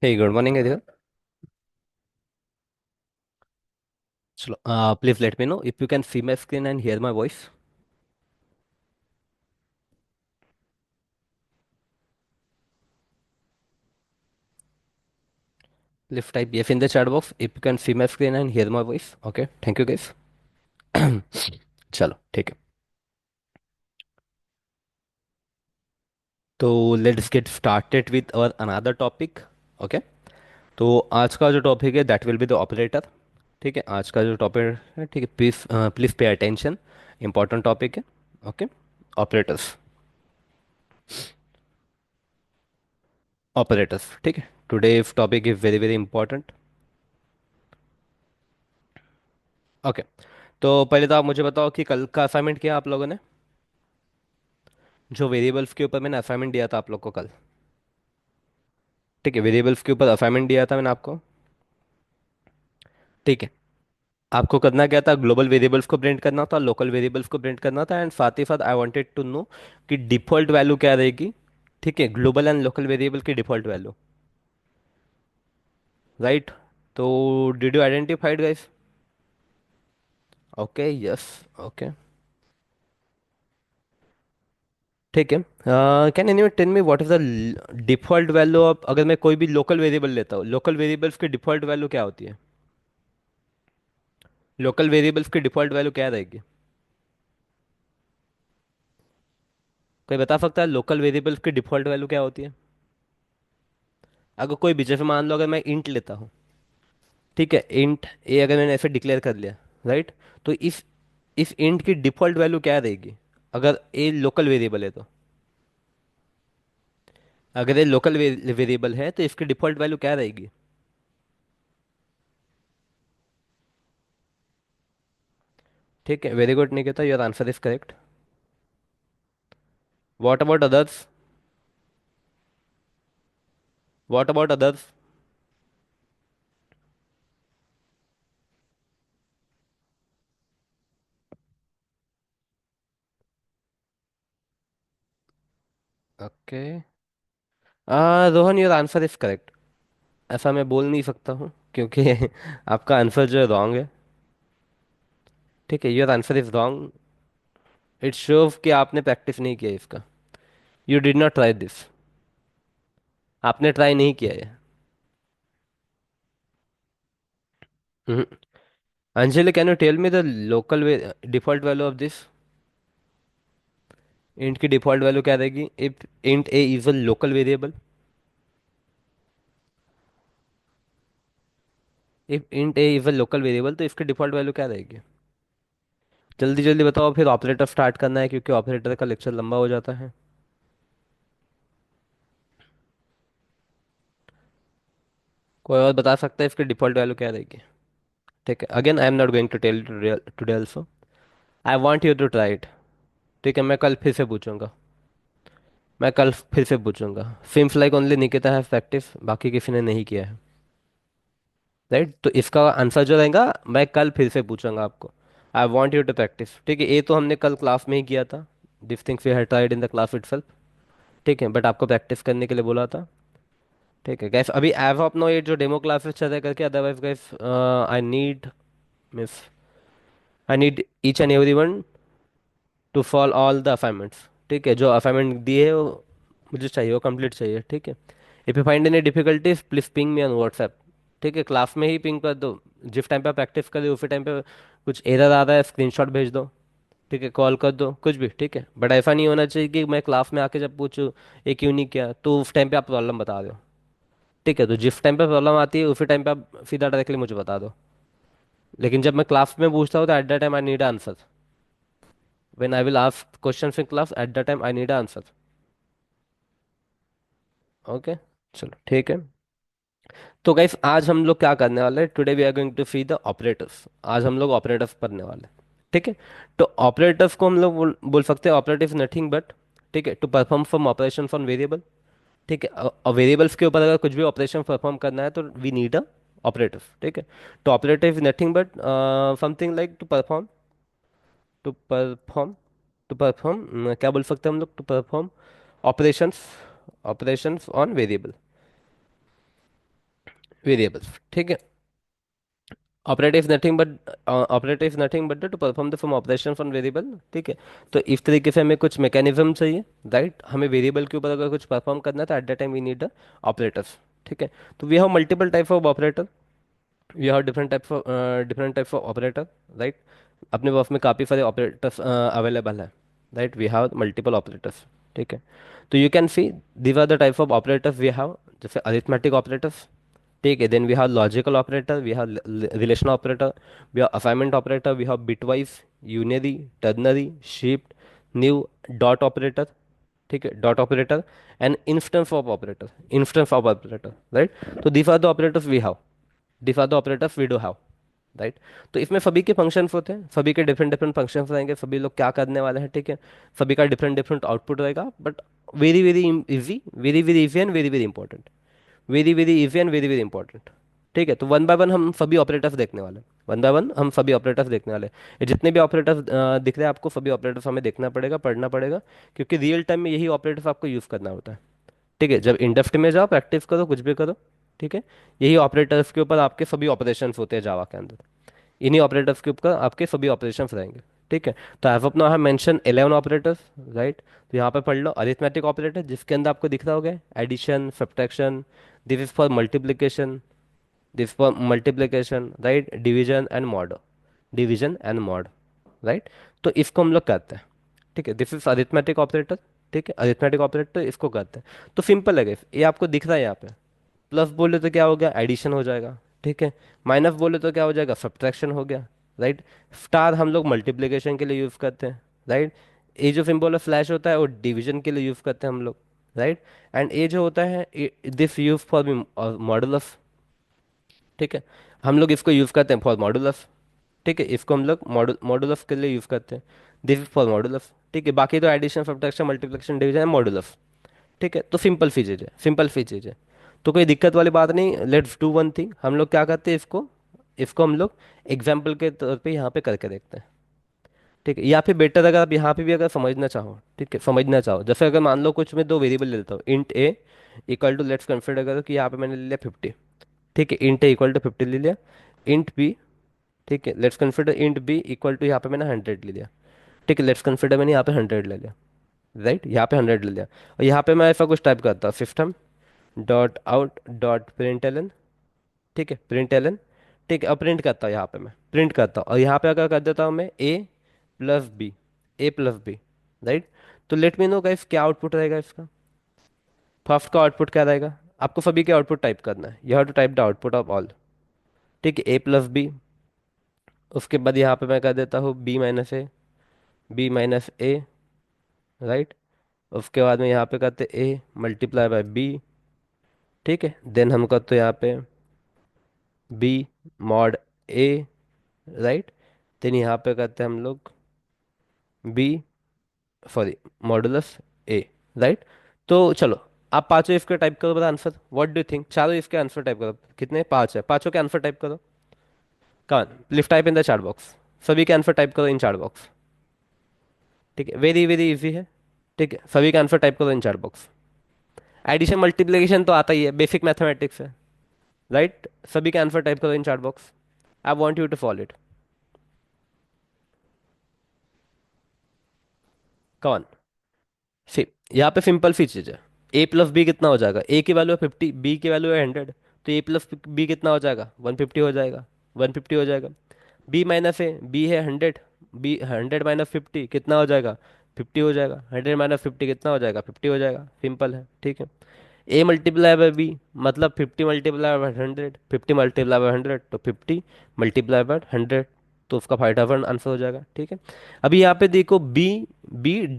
Hey, good morning, everyone. So, please let me know if you can see my screen and hear my voice. Please type yes in the chat box if you can see my screen and hear my voice. Okay, thank you, guys. चलो ठीक है। तो let's get started with our another topic. Okay. तो आज का जो topic है that will be the operator. ठीक है, आज का जो टॉपिक है, ठीक है, please please pay attention. Important topic है। ओके। ऑपरेटर्स। ऑपरेटर्स, ठीक है। Today topic is very very important. Okay. तो पहले तो आप मुझे बताओ कि कल का असाइनमेंट किया आप लोगों ने। जो वेरिएबल्स के ऊपर मैंने असाइनमेंट दिया था आप लोग को कल। ठीक है, वेरिएबल्स के ऊपर असाइनमेंट दिया था मैंने आपको। ठीक है। आपको करना क्या था, ग्लोबल वेरिएबल्स को प्रिंट करना था, लोकल वेरिएबल्स को प्रिंट करना था, एंड साथ ही साथ आई वांटेड टू नो कि डिफॉल्ट वैल्यू क्या रहेगी। ठीक है, ग्लोबल एंड लोकल वेरिएबल की डिफॉल्ट वैल्यू। राइट। तो did you identified guys? Okay, yes. Okay. ठीक है। Can anyone tell me what is the default value of, अगर मैं कोई भी लोकल वेरिएबल लेता हूँ, लोकल वेरिएबल्स की डिफॉल्ट वैल्यू क्या होती है? लोकल वेरिएबल्स की डिफॉल्ट वैल्यू क्या रहेगी? कोई बता सकता है लोकल वेरिएबल्स की डिफॉल्ट वैल्यू क्या होती है? अगर कोई भी, जैसे मान लो अगर मैं इंट लेता हूँ। ठीक है, इंट ए अगर मैंने ऐसे डिक्लेयर कर लिया। राइट। तो इस इंट की डिफॉल्ट वैल्यू क्या रहेगी? अगर ए लोकल वेरिएबल है तो। अगर ये लोकल वेरिएबल है तो इसकी डिफॉल्ट वैल्यू क्या रहेगी? ठीक है, very good Nikita, your answer is correct. What about others? What about others? Okay. Rohan, your answer is correct. ऐसा मैं बोल नहीं सकता हूँ क्योंकि आपका आंसर जो है रॉन्ग है। ठीक है, your answer is wrong. It shows कि आपने प्रैक्टिस नहीं किया इसका। You did not try this. आपने ट्राई नहीं किया है। Hmm. Anjali, can you tell me the local default value of this? Int की डिफॉल्ट वैल्यू क्या रहेगी if int A is a local variable? If int A is a local variable तो इसकी default value क्या रहेगी? जल्दी जल्दी बताओ, फिर ऑपरेटर स्टार्ट करना है क्योंकि ऑपरेटर का लेक्चर लंबा हो जाता है। कोई और बता सकता है इसकी डिफॉल्ट वैल्यू क्या रहेगी? ठीक है, again I am not going to tell today also. I want you to try it. ठीक है, मैं कल फिर से पूछूंगा। मैं कल फिर से पूछूंगा। सिम्स लाइक ओनली निकिता है प्रैक्टिस, बाकी किसी ने नहीं किया है। राइट, तो इसका आंसर जो रहेगा मैं कल फिर से पूछूंगा आपको। I want you to practice. ठीक है, ये तो हमने कल क्लास में ही किया था। This things we had tried in the class itself. ठीक है, बट आपको प्रैक्टिस करने के लिए बोला था। ठीक है गैस, अभी एज ऑफ नो ये जो डेमो क्लासेस चल रहे करके, otherwise gas I need miss I need each and every one two follow all the assignments. ठीक है, जो असाइनमेंट दिए है वो मुझे चाहिए, वो कंप्लीट चाहिए। ठीक है। If you find any difficulties please ping me on WhatsApp. ठीक है, क्लास में ही पिंग कर दो। जिस टाइम पे प्रैक्टिस कर रहे हो उसी टाइम पे कुछ एरर आ रहा है स्क्रीनशॉट भेज दो। ठीक है, कॉल कर दो, कुछ भी। ठीक है, बट ऐसा नहीं होना चाहिए कि मैं क्लास में आके जब पूछूं ये क्यों नहीं किया तो उस टाइम पे आप प्रॉब्लम बता रहे हो। ठीक है, तो जिस टाइम पे प्रॉब्लम आती है उसी टाइम पे आप सीधा डायरेक्टली मुझे बता दो। लेकिन जब मैं क्लास में पूछता हूँ तो at that time I need answer. When I will ask questions in class eight that time I need answer. Okay. चलो ठीक है। तो गाइस आज हम लोग क्या करने वाले हैं, today we are going to see the operators. आज हम लोग ऑपरेटर्स पढ़ने वाले हैं। ठीक है। तो ऑपरेटर्स को हम लोग बोल सकते हैं ऑपरेटर इज नथिंग बट, ठीक है, to perform some operation on variable. ठीक है, और वेरिएबल्स के ऊपर अगर कुछ भी ऑपरेशन परफॉर्म करना है तो वी नीड अ ऑपरेटर। ठीक है। तो operator is nothing but something like to perform to perform क्या बोल सकते हैं हम लोग, to perform operations operations on variable. Variables, ठीक है। Operator is nothing but operator is nothing but to perform the form operation on variable, ठीक है। तो इस तरीके से हमें कुछ मैकेनिज्म चाहिए, राइट। हमें वेरिएबल के ऊपर अगर कुछ परफॉर्म करना है तो at that time we need the operators, ठीक है। तो we have multiple type of operator, we have different types of operator, right. अपने पास में काफ़ी सारे ऑपरेटर्स अवेलेबल है, right. We have multiple operators, ठीक है। तो you can see these are the type of operators we have, जैसे अरिथमेटिक ऑपरेटर्स, ठीक है। Then we have logical operator, we have relational operator, we have assignment operator, we have bitwise, unary, ternary, shift, new, dot operator, ठीक है, dot operator, and instance of operator, right. तो these are the operators we have, these are the operators we do have, right. तो इसमें सभी के functions होते हैं, सभी के डिफरेंट डिफरेंट फंक्शंस रहेंगे, सभी लोग क्या करने वाले हैं, ठीक है। सभी का डिफरेंट डिफरेंट आउटपुट रहेगा, but very very easy, very very easy and very very important, very very easy and very very important, ठीक है। तो वन बाय वन हम सभी ऑपरेटर्स देखने वाले हैं, वन बाय वन हम सभी ऑपरेटर्स देखने वाले हैं। ये जितने भी ऑपरेटर्स दिख रहे हैं आपको, सभी ऑपरेटर्स हमें देखना पड़ेगा, पढ़ना पड़ेगा, क्योंकि रियल टाइम में यही ऑपरेटर्स आपको यूज़ करना होता है, ठीक है। जब इंडस्ट्री में जाओ, प्रैक्टिस करो, कुछ भी करो, ठीक है। यही ऑपरेटर्स के ऊपर आपके सभी ऑपरेशंस होते हैं जावा के अंदर, इन्हीं ऑपरेटर्स के ऊपर आपके सभी ऑपरेशंस रहेंगे, ठीक है। तो as of now I have mention 11 operators, right. तो यहाँ पे पढ़ लो अरिथमेटिक ऑपरेटर, जिसके अंदर आपको दिख रहा होगा addition, subtraction, this is for multiplication, this for multiplication, right, division and mod, right. तो इसको हम लोग करते हैं, ठीक है। दिस इज अरिथमेटिक ऑपरेटर, ठीक है, अरिथमेटिक ऑपरेटर इसको करते हैं। तो सिंपल है guys, ये आपको दिख रहा है यहाँ पे। प्लस बोले तो क्या हो गया, एडिशन हो जाएगा, ठीक है। माइनस बोले तो क्या हो जाएगा, सब्ट्रैक्शन हो गया, राइट। स्टार हम लोग मल्टीप्लिकेशन के लिए यूज़ करते हैं, राइट। ये जो सिंबल है फ्लैश होता है वो डिवीजन के लिए यूज़ करते हैं हम लोग, राइट। एंड ये जो होता है दिस यूज फॉर मॉडुलस, ठीक है। हम लोग इसको यूज़ करते हैं फॉर मॉडुलस, ठीक है। इसको हम लोग मॉडुलस के लिए यूज़ करते हैं, दिस इज फॉर मॉडुलस, ठीक है। बाकी तो एडिशन, सब्ट्रैक्शन, मल्टीप्लिकेशन, डिवीजन है मॉडुलस, ठीक है। तो सिंपल सी चीज़ है, सिंपल सी चीज़ है, तो कोई दिक्कत वाली बात नहीं। लेट्स डू वन थिंग, हम लोग क्या करते हैं इसको, इसको हम लोग एग्जाम्पल के तौर पे यहाँ पे करके देखते हैं, ठीक है। या फिर बेटर अगर आप यहाँ पे भी अगर समझना चाहो, ठीक है, समझना चाहो, जैसे अगर मान लो कुछ मैं दो वेरिएबल ले लेता हूँ, int a equal to, let's consider करो कि यहाँ पे मैंने ले लिया 50, ठीक है, इंट ए इक्वल टू 50 ले लिया। इंट बी, ठीक है, let's consider int b equal to, यहाँ पे मैंने 100 ले लिया, ठीक है। लेट्स कंसिडर मैंने यहाँ पे 100 ले लिया, राइट, यहाँ पे 100 ले लिया। और यहाँ पे मैं ऐसा कुछ टाइप करता हूँ, system dot out dot println, ठीक है, प्रिंट एलन, ठीक है। अब प्रिंट करता हूँ, यहाँ पे मैं प्रिंट करता हूँ, और यहाँ पे अगर कर देता हूँ मैं बी ए प्लस बी, राइट। तो लेट मी नो गाइस क्या आउटपुट रहेगा इसका, फर्स्ट का आउटपुट क्या रहेगा। आपको सभी के आउटपुट टाइप करना है, you have to type the output of all, ठीक है, ए प्लस बी। उसके बाद यहाँ पे मैं कर देता हूँ बी माइनस ए, राइट। उसके बाद में यहाँ पे करते ए मल्टीप्लाई बाय बी, ठीक है। देन हम करते यहाँ पे बी मॉड ए, राइट। देन यहाँ पे करते हैं हम लोग बी, सॉरी, मॉडुलस ए, राइट। तो चलो, आप पांचों इसके टाइप करो, बता आंसर, व्हाट डू थिंक, चारों इसके आंसर टाइप करो, कितने, पांच है, पांचों के आंसर टाइप करो। कौन, please type in the chat box, सभी के आंसर टाइप करो इन चैट बॉक्स, ठीक है, वेरी वेरी इजी है, ठीक है। सभी का आंसर टाइप करो in chat box. Addition multiplication तो आता ही है, बेसिक मैथमेटिक्स है, राइट। सभी का आंसर टाइप करो in chat box, I want you to follow it. कौन, सी, यहाँ पे सिंपल सी चीज है, ए प्लस बी कितना हो जाएगा, ए की वैल्यू है 50, बी की वैल्यू है 100, तो ए प्लस बी कितना हो जाएगा, 150 हो जाएगा, 150 हो जाएगा। बी माइनस ए, बी है 100, बी 100 माइनस 50 कितना हो जाएगा, 50 हो जाएगा, 100 माइनस 50 कितना हो जाएगा, 50 हो जाएगा, सिंपल है, ठीक है। ए मल्टीप्लाई बाय बी मतलब 50 मल्टीप्लाई बाय 100, 50 मल्टीप्लाई बाय 100 तो 50 मल्टीप्लाई बाय 100, तो उसका फटाफट आंसर हो जाएगा, ठीक है। अभी यहाँ पे देखो बी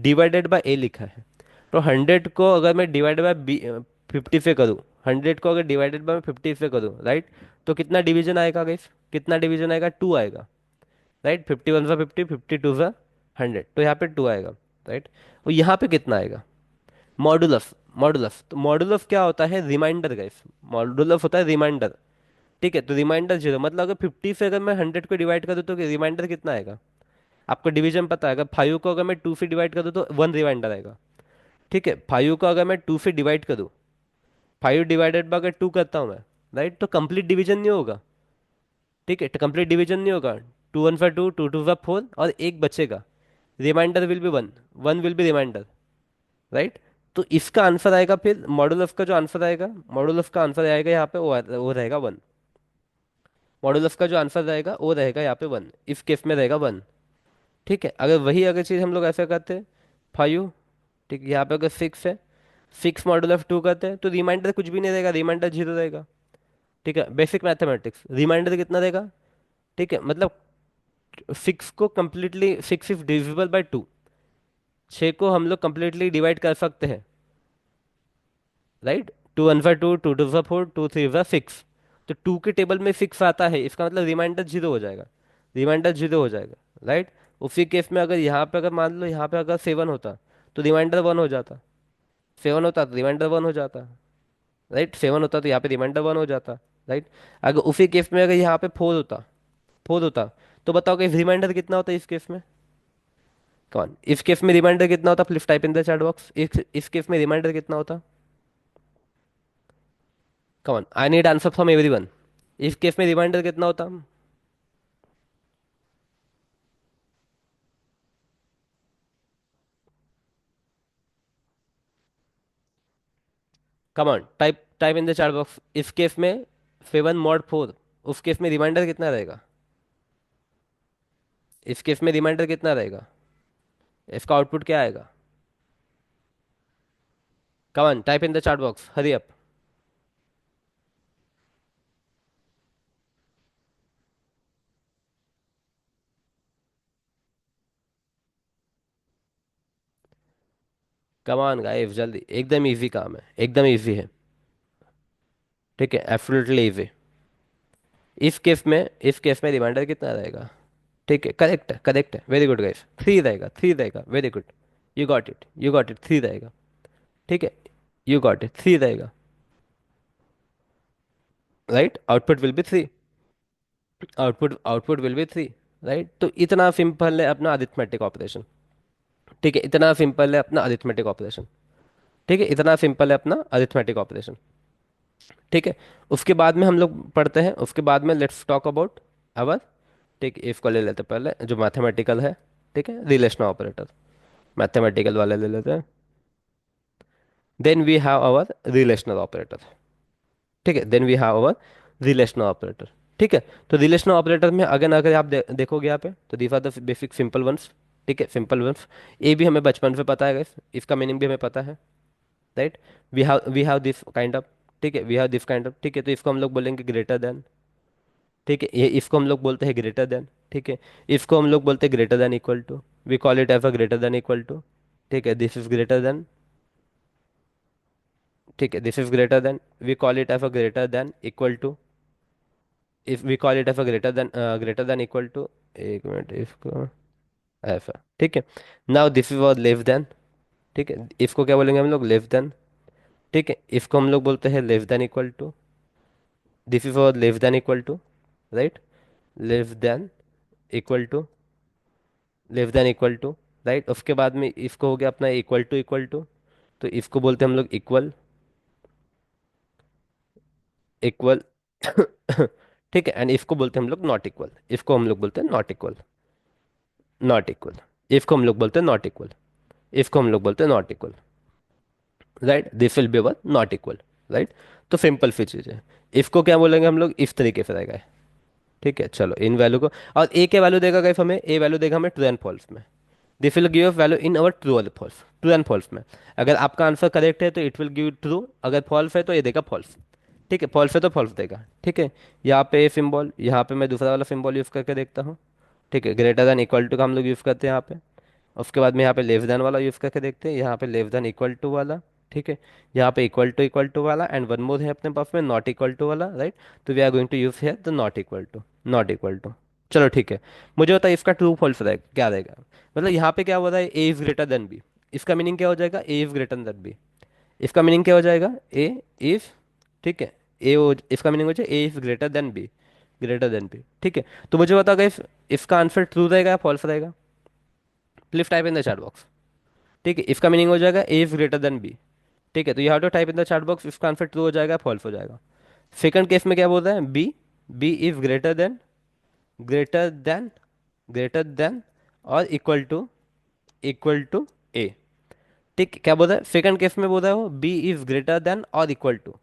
डिवाइडेड बाय ए लिखा है, तो 100 को अगर मैं डिवाइड बाय बी 50 से करूँ, 100 को अगर डिवाइडेड बाय 50 से करूँ, राइट, तो कितना डिवीजन आएगा गाइस, कितना डिवीजन आएगा, 2 आएगा, राइट। 51 सा 50, 52 सा 100, तो यहाँ पे 2 आएगा, राइट। और यहाँ पे कितना आएगा, मॉडुलस, मॉडुलस, तो मॉडुलस क्या होता है, रिमाइंडर गाइस, मॉडुलस होता है रिमाइंडर, ठीक है। तो रिमाइंडर जीरो मतलब अगर 50 से अगर मैं 100 को डिवाइड करूँ तो रिमाइंडर कितना आएगा, आपको डिवीजन पता है, अगर 5 को अगर मैं 2 से डिवाइड करूँ तो 1 रिमाइंडर आएगा, ठीक है। 5 को अगर मैं 2 से डिवाइड करूँ, 5 डिवाइडेड बाय अगर 2 करता हूँ मैं, राइट, तो कंप्लीट डिवीजन नहीं होगा। ठीक है, तो कंप्लीट डिवीजन नहीं होगा। Two one for two, two two for four, और एक बचेगा, reminder will be one, one will be reminder. Right, तो इसका आंसर आएगा फिर मॉडुलस का जो आंसर आएगा, मॉडुलस का आंसर आएगा यहाँ पे वो रहेगा वन। मॉडुलस का जो आंसर रहेगा वो रहेगा यहाँ पे वन, इस केस में रहेगा वन। ठीक है, अगर वही अगर चीज़ हम लोग ऐसा करते हैं, फाइव, ठीक है, यहाँ पे अगर सिक्स है, सिक्स मॉडुल ऑफ टू करते हैं तो रिमाइंडर कुछ भी नहीं रहेगा, रिमाइंडर जीरो रहेगा। ठीक है, बेसिक मैथमेटिक्स, रिमाइंडर कितना रहेगा। ठीक है, मतलब सिक्स को completely, six is divisible by two, छः को हम लोग कंप्लीटली डिवाइड कर सकते हैं। Right, two one for two, two two for four, two three for six. तो टू के टेबल में सिक्स आता है, इसका मतलब रिमाइंडर जीरो हो जाएगा, रिमाइंडर जीरो हो जाएगा। राइट, उसी केस में अगर यहाँ पे अगर मान लो यहाँ पे अगर सेवन होता तो रिमाइंडर वन हो जाता, सेवन होता तो रिमाइंडर वन हो जाता। राइट, सेवन होता तो यहाँ पे रिमाइंडर वन हो जाता। राइट, अगर उसी केस में अगर यहाँ पे फोर होता, फोर होता, तो बताओ कि रिमाइंडर कितना होता है इस केस में। कौन, इस केस में रिमाइंडर कितना होता, please type in the chat box, इस केस में रिमाइंडर कितना होता। कौन, आई नीड आंसर फ्रॉम एवरीवन, इस केस में रिमाइंडर कितना होता। Come on, type type in the chat box, इस केस में सेवन मॉड फोर, उस केस में रिमाइंडर कितना रहेगा, इस केस में रिमाइंडर कितना रहेगा, इसका आउटपुट क्या आएगा। Come on, type in the chat box, hurry up. Come on guys, जल्दी, एकदम इजी काम है, एकदम इजी है। ठीक है, एब्सोल्युटली इजी। इस केस में रिमाइंडर कितना रहेगा। ठीक है, करेक्ट है, करेक्ट है, वेरी गुड गाइस, थ्री रहेगा, थ्री रहेगा, very good. You got it, you got it, three रहेगा। ठीक है, यू गॉट इट, थ्री रहेगा। Right, output will B three, output will B three. Right, तो इतना सिंपल है अपना अरिथमेटिक ऑपरेशन। ठीक है, इतना सिंपल है अपना अरिथमेटिक ऑपरेशन। ठीक है, इतना सिंपल है अपना अरिथमेटिक ऑपरेशन। ठीक है, उसके बाद में हम लोग पढ़ते हैं, उसके बाद में लेट्स टॉक अबाउट अवर, ठीक है, इसको ले लेते हैं पहले जो मैथमेटिकल है। ठीक है, रिलेशनल ऑपरेटर, मैथमेटिकल वाले ले लेते हैं। Then we have our relational operator. ठीक है, then we have our relational operator. ठीक है, तो रिलेशनल ऑपरेटर में अगर अगर आप देखोगे यहाँ पे, तो these are the basic simple ones. ठीक है, सिंपल वंस, ये भी हमें बचपन से पता है guys, इसका मीनिंग भी हमें पता है। Right, we have this kind of, ठीक है, we have this kind of. ठीक है, तो इसको हम लोग बोलेंगे ग्रेटर देन। ठीक है, ये इसको हम लोग बोलते हैं ग्रेटर देन। ठीक है, इसको हम लोग बोलते हैं greater than equal to, we call it as a greater than equal to. ठीक है, दिस इज ग्रेटर देन। ठीक है, this is greater than, we call it as a greater than equal to, if we call it as a greater than equal to, एक minute इसको, ऐसा। ठीक है, now this is और less than. ठीक है, इसको क्या बोलेंगे हम लोग, लेस देन। ठीक है, इसको हम लोग बोलते हैं less than equal to, this is और less than equal to. Right, less than equal to, less than equal to. Right, उसके बाद में इसको हो गया अपना इक्वल टू, इक्वल टू, तो इसको बोलते हैं हम लोग इक्वल, इक्वल। ठीक है, एंड इसको बोलते हैं हम लोग नॉट इक्वल, इसको हम लोग बोलते हैं नॉट इक्वल, नॉट इक्वल। इसको हम लोग बोलते हैं नॉट इक्वल, इसको हम लोग बोलते हैं not equal. Right, this will be one not equal. Right, तो सिंपल सी चीज़ है। इसको क्या बोलेंगे हम लोग, इस तरीके से रहेगा। ठीक है, चलो इन वैल्यू को, और ए क्या वैल्यू देगा गाइस हमें, ए वैल्यू देगा हमें ट्रू एंड फॉल्स में। This will give value in our true और फॉल्स, ट्रू एंड फॉल्स में। अगर आपका आंसर करेक्ट है तो इट विल गिव ट्रू, अगर फॉल्स है तो ये देगा फॉल्स। ठीक है, फॉल्स है तो फॉल्स देगा। ठीक है, यहाँ पे सिंबल, यहाँ पे मैं दूसरा वाला सिंबल यूज़ करके देखता हूँ। ठीक है, ग्रेटर देन इक्वल टू का हम लोग यूज़ करते हैं यहाँ पे। उसके बाद में यहाँ पे लेस देन वाला यूज़ करके देखते हैं, यहाँ पे लेस देन इक्वल टू वाला। ठीक है, यहाँ पे इक्वल टू वाला, एंड वन मोर है अपने पास में नॉट इक्वल टू वाला। राइट, तो we are going to use here the not equal to, not equal to. चलो ठीक है, मुझे बताइए इसका ट्रू फॉल्स रहेगा क्या रहेगा। मतलब यहाँ पे क्या हो रहा है, ए इज ग्रेटर देन बी, इसका मीनिंग क्या हो जाएगा, a is greater than b. इसका मीनिंग क्या हो जाएगा, ए इज, ठीक है, इसका मीनिंग हो जाए A is greater than B, greater than B. ठीक है, तो मुझे बताओ इस इसका आंसर ट्रू रहेगा या फॉल्स रहेगा, please type in the chat box. ठीक है, इसका मीनिंग हो जाएगा a is greater than B. ठीक है, तो you have to type in the chat box, इसका आंसर ट्रू हो जाएगा फॉल्स हो जाएगा। सेकंड केस में क्या बोल रहा है, b, B is greater than greater than और इक्वल टू ए। ठीक, क्या बोल रहा है सेकंड केस में, बोल रहा है वो बी इज ग्रेटर देन और इक्वल टू।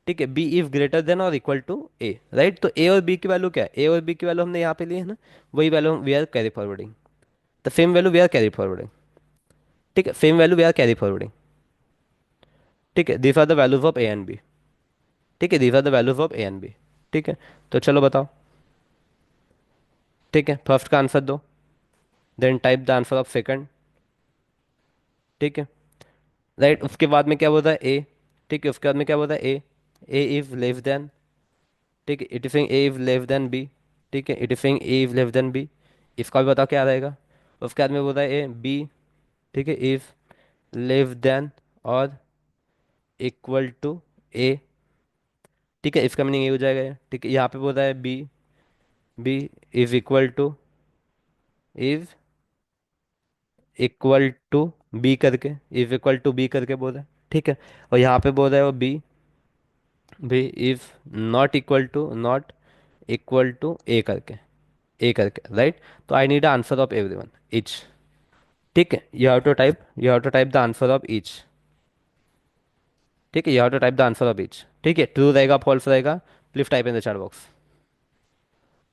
ठीक है, बी इज ग्रेटर देन और इक्वल टू ए, राइट। तो ए और बी की वैल्यू क्या है, ए और बी की वैल्यू हमने यहाँ पे ली है ना, वही value we are carry forwarding, the same value we are carry forwarding. ठीक है, same value we are carry forwarding. ठीक है, these are the values of a and b. ठीक है, these are the values of a and b. ठीक है, तो चलो बताओ। ठीक है, फर्स्ट का आंसर दो, then type the answer of second. ठीक है, राइट। उसके बाद में क्या बोलता है ए। ठीक है, उसके बाद में क्या बोलता है ए इज लेस देन। ठीक है, it is a is less than B. ठीक है, it is a is less than b. इसका भी बताओ क्या रहेगा। उसके बाद में बोलता है ए बी। ठीक है, इज लेस देन और इक्वल टू ए। ठीक है, इसका मीनिंग ये हो जाएगा ये। ठीक है, यहाँ पे बोल रहा है b, B is equal to b करके, इज इक्वल टू बी करके बोल रहा है। ठीक है, और यहाँ पे बोल रहा है वो B, B is not equal to A करके, ए करके, राइट। तो I need answer of everyone each. ठीक है, you have to type the answer of each. ठीक है, you have to type the answer of each. ठीक है, true रहेगा फॉल्स रहेगा, please type in the chat box.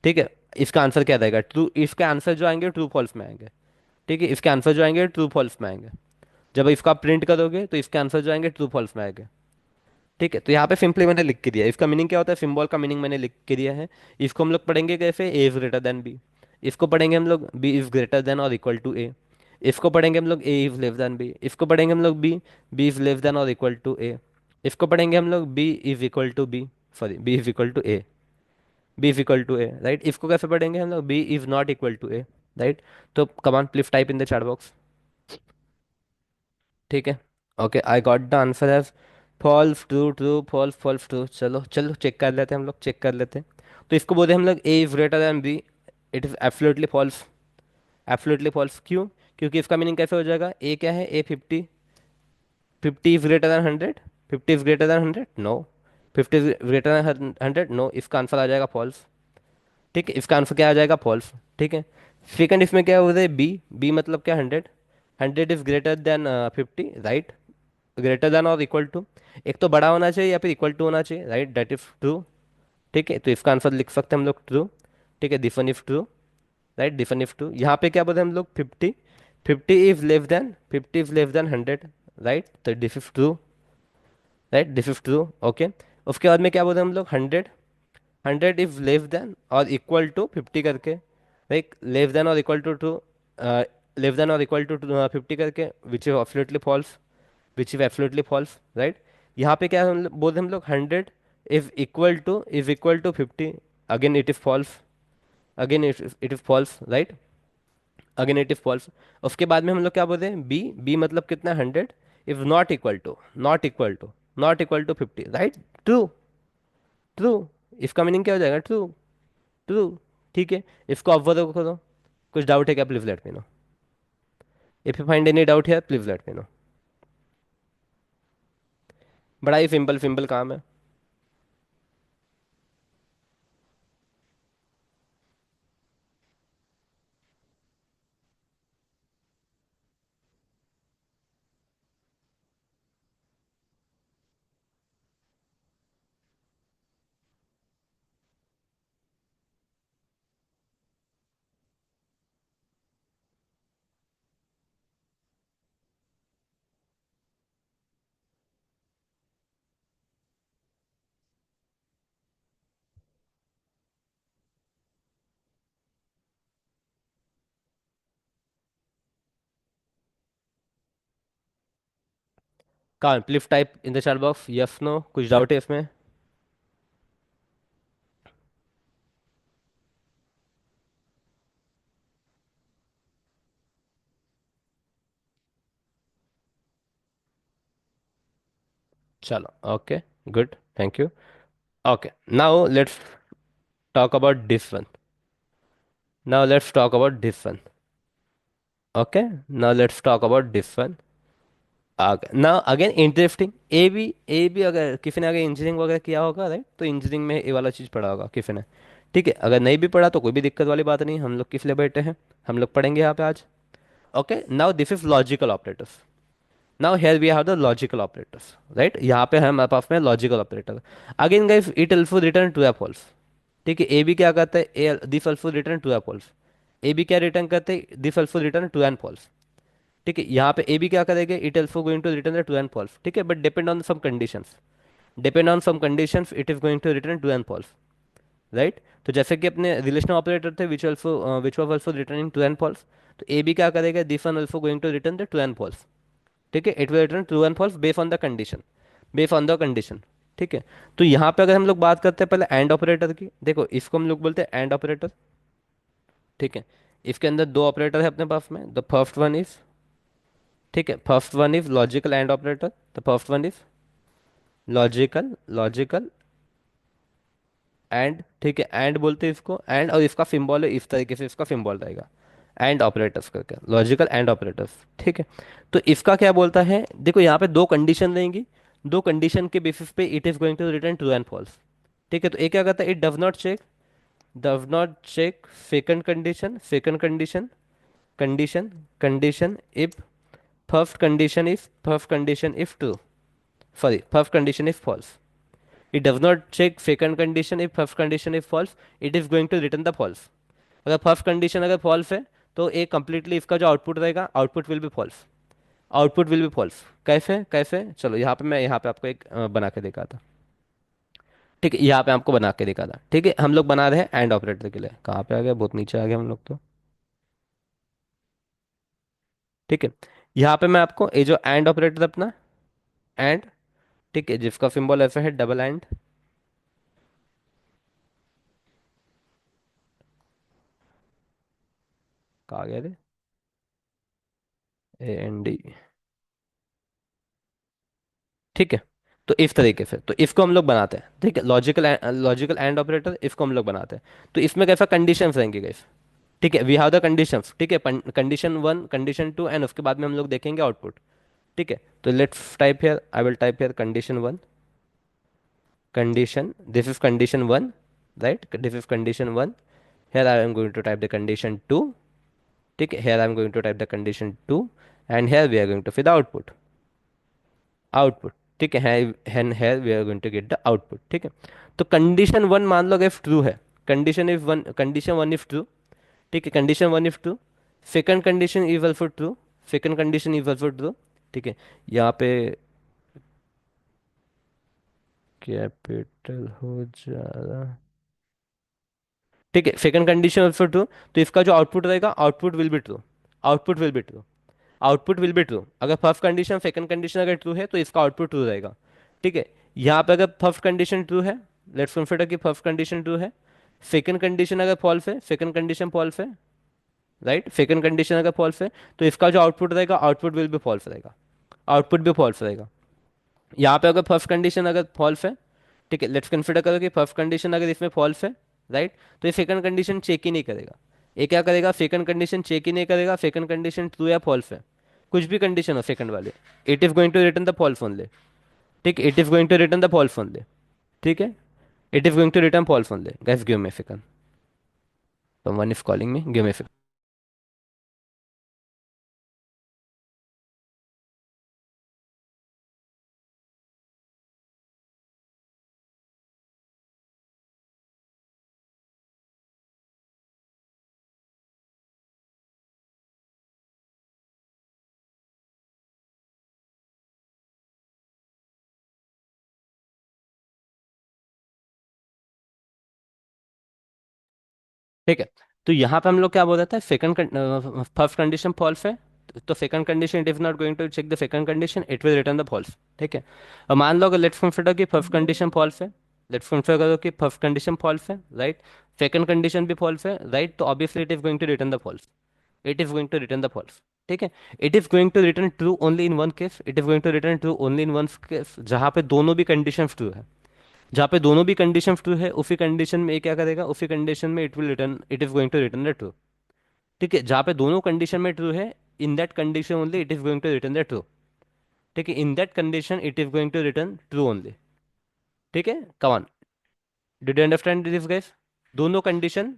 ठीक है, इसका आंसर क्या रहेगा, ट्रू, इसके आंसर जो आएंगे ट्रू फॉल्स में आएंगे। ठीक है, इसके आंसर जो आएंगे ट्रू फॉल्स में आएंगे। जब इसका प्रिंट करोगे तो इसके आंसर जो आएंगे ट्रू फॉल्स में आएंगे। ठीक है, तो यहाँ पे सिंपली मैंने लिख के दिया, इसका मीनिंग क्या होता है, सिंबल का मीनिंग मैंने लिख के दिया है। इसको हम लोग पढ़ेंगे कैसे, a is greater than b. इसको पढ़ेंगे हम लोग बी इज ग्रेटर देन और इक्वल टू ए। इसको पढ़ेंगे हम लोग ए इज लेस देन बी। इसको पढ़ेंगे हम लोग बी इज लेस देन और इक्वल टू ए। इसको पढ़ेंगे हम लोग b is equal to b, sorry b is equal to a, b is equal to A, right. इसको कैसे पढ़ेंगे हम लोग, b is not equal to A, right. तो come on please type in the chat box. ठीक है, okay, I got the answer as false, true true, false false true. चलो चलो चेक कर लेते हैं, हम लोग चेक कर लेते हैं। तो इसको बोलते हैं हम लोग ए is greater than B, it is absolutely false. Absolutely false क्यों, क्योंकि इसका मीनिंग कैसे हो जाएगा, ए क्या है, a 50, 50 is greater than 100, 50 is greater than 100, no. 50 is greater than 100, no, इसका आंसर आ जाएगा फॉल्स। ठीक है, इसका आंसर क्या आ जाएगा, फॉल्स। ठीक है, सेकंड इसमें क्या हो रहा है, बी, बी मतलब क्या, 100, 100 is greater then 50, right, greater than और इक्वल टू, एक तो बड़ा होना चाहिए या फिर इक्वल टू होना चाहिए, राइट, दैट इज ट्रू। ठीक है, तो इसका आंसर लिख सकते हैं हम लोग ट्रू। ठीक है, this one is true, right, this one is true. यहाँ पे क्या बोलते हैं हम लोग 50, 50 इज लेस देन 100, राइट, तो this is true, right, this is true, okay. उसके बाद में क्या बोलते हैं हम लोग 100, 100 इज लेस देन और इक्वल टू 50 करके, लाइक लेस देन और equal to two, less than और इक्वल टू 50 करके, which is absolutely false, which is absolutely false, right. यहाँ पे क्या बोलते हैं हम लोग 100 is equal to 50, again it is false, again it is false, right, again it is false. उसके बाद में हम लोग क्या बोलते हैं बी, बी मतलब कितना, 100 is not equal to 50, right, true, true, इसका मीनिंग क्या हो जाएगा, ट्रू, ट्रू। ठीक है, इसको ऑब्जर्व करो, कुछ डाउट है क्या, please let me know, if you find any doubt है प्लीज लेट मी नो। बड़ा ही सिंपल सिंपल काम है। कहाँ, please type in the chat box yes no, कुछ डाउट है इसमें। चलो, okay, good, thank you. Okay, now let's talk about this one, now let's talk about this one, okay, now let's talk about this one. ना again interesting, a b अगर किसी ने अगर engineering वगैरह किया होगा राइट, तो इंजीनियरिंग में ये वाला चीज़ पढ़ा होगा किसी ने। ठीक है, अगर नहीं भी पढ़ा तो कोई भी दिक्कत वाली बात नहीं, हम लोग किस लिए बैठे हैं, हम लोग पढ़ेंगे यहाँ पे आज। Okay, now this is logical operators. Now here we have the logical operators, right, यहाँ पे हमारे पास में logical operator. Again guys it also return true या फॉल्स। ठीक है, ए बी क्या करता है, a this also return true या फॉल्स। ए बी क्या रिटर्न करते हैं, this also return true and false. ठीक है, यहाँ पे ए बी क्या करेंगे, it also going to return the true and false. ठीक है, but depend on some conditions, depend on some conditions it is going to return true and false, right. तो जैसे कि अपने रिलेशनल ऑपरेटर थे which was also returning true and false, तो a b क्या करेगा, this one also going to return the true and false. ठीक है, it will return true and false based on the condition, based on the condition. ठीक है, तो यहाँ पे अगर हम लोग बात करते हैं पहले एंड ऑपरेटर की, देखो इसको हम लोग बोलते हैं एंड ऑपरेटर। ठीक है, इसके अंदर दो ऑपरेटर है अपने पास में, द फर्स्ट वन इज, ठीक है, first one is logical and operator, the first one is logical and. ठीक है, एंड बोलते हैं इसको एंड, और इसका सिंबल है इस तरीके से, इसका सिंबल रहेगा एंड ऑपरेटर्स करके, लॉजिकल एंड ऑपरेटर्स। ठीक है, तो इसका क्या बोलता है, देखो यहाँ पे दो कंडीशन रहेंगी, दो कंडीशन के बेसिस पे it is going to return true and false. ठीक है, तो एक क्या करता है, it does not check second condition, condition if first condition if true, sorry first condition if false. It does not check second condition if first condition if false, it is going to return the false. अगर first condition अगर false है तो एक completely इसका जो output रहेगा, output will be false, output will be false. कैसे कैसे, चलो यहाँ पे मैं यहाँ पे आपको एक बना के दिखा था। ठीक है, यहाँ पे आपको बना के दिखा था। ठीक है, हम लोग बना रहे हैं एंड ऑपरेटर के लिए, कहाँ पे आ गया, बहुत नीचे आ गया हम लोग तो। ठीक है, यहाँ पे मैं आपको ये जो एंड ऑपरेटर अपना एंड, ठीक है, जिसका सिंबल ऐसा है डबल एंड, कहा गया रे, AND। ठीक है, तो इस तरीके से तो इसको हम लोग बनाते हैं। ठीक है, लॉजिकल एंड ऑपरेटर इसको हम लोग बनाते हैं। तो इसमें कैसा कंडीशंस रहेंगे गाइस। ठीक है, वी हैव द कंडीशंस। ठीक है, condition one, condition two, and उसके बाद में हम लोग देखेंगे आउटपुट। ठीक है, तो let's type here, I will type here condition one, condition, this is condition one, right, this is condition one. here I am going to type the condition 2। ठीक है, here I am going to type the condition 2, and here we are going to fill the output। ठीक है, and here we are going to get the output। ठीक है, तो condition one मान लो अगर ट्रू है, कंडीशन वन इफ ट्रू। ठीक है, condition one if true, second condition is also true, second condition is also true. ठीक है, यहाँ पे कैपिटल हो जा रहा। ठीक है, सेकंड कंडीशन ऑल्सो ट्रू, तो इसका जो आउटपुट रहेगा, output will be true, output will be true, output will be true. अगर फर्स्ट कंडीशन सेकंड कंडीशन अगर ट्रू है तो इसका आउटपुट ट्रू रहेगा। ठीक है, यहाँ पे अगर फर्स्ट कंडीशन ट्रू है, लेट्स कंसिडर कि फर्स्ट कंडीशन ट्रू है, सेकंड कंडीशन अगर फॉल्स है, सेकंड कंडीशन फॉल्स है, राइट, सेकंड कंडीशन अगर फॉल्स है, तो इसका जो आउटपुट रहेगा, आउटपुट विल बी फॉल्स रहेगा, आउटपुट भी फॉल्स रहेगा। यहाँ पे अगर फर्स्ट कंडीशन अगर फॉल्स है, ठीक है, लेट्स कंसिडर करो कि फर्स्ट कंडीशन अगर इसमें फॉल्स है, राइट, तो ये सेकंड कंडीशन चेक ही नहीं करेगा। ये क्या करेगा, सेकंड कंडीशन चेक ही नहीं करेगा, सेकंड कंडीशन ट्रू या फॉल्स है, कुछ भी कंडीशन हो सेकंड वाले, it is going to return the false only. ठीक, it is going to return the false only. ठीक है, it is going to return false only. Guys give me second, someone is calling me, give me second. ठीक है, तो यहाँ पे हम लोग क्या बोल रहे थे, सेकंड, फर्स्ट कंडीशन फॉल्स है, तो second condition it is not going to check the second condition, it will return the false. ठीक है, अब मान लो अगर लेट्स कंसिडर कि फर्स्ट कंडीशन फॉल्स है, लेट्स कंसिडर करो कि फर्स्ट कंडीशन फॉल्स है, राइट, सेकंड कंडीशन भी फॉल्स है, राइट, तो obviously it is going to return the false, it is going to return the false. ठीक है, it is going to return true only in one case, it is going to return true only in one case, जहाँ पे दोनों भी condition true है, जहाँ पे दोनों भी कंडीशन ट्रू है, उसी कंडीशन में ये क्या करेगा, उसी कंडीशन में it will return, it is going to return the true. ठीक है, जहाँ पे दोनों कंडीशन में ट्रू है, in that condition only it is going to return the true. ठीक है, in that condition it is going to return true only. ठीक है, come on, did you understand this guys? दोनों कंडीशन,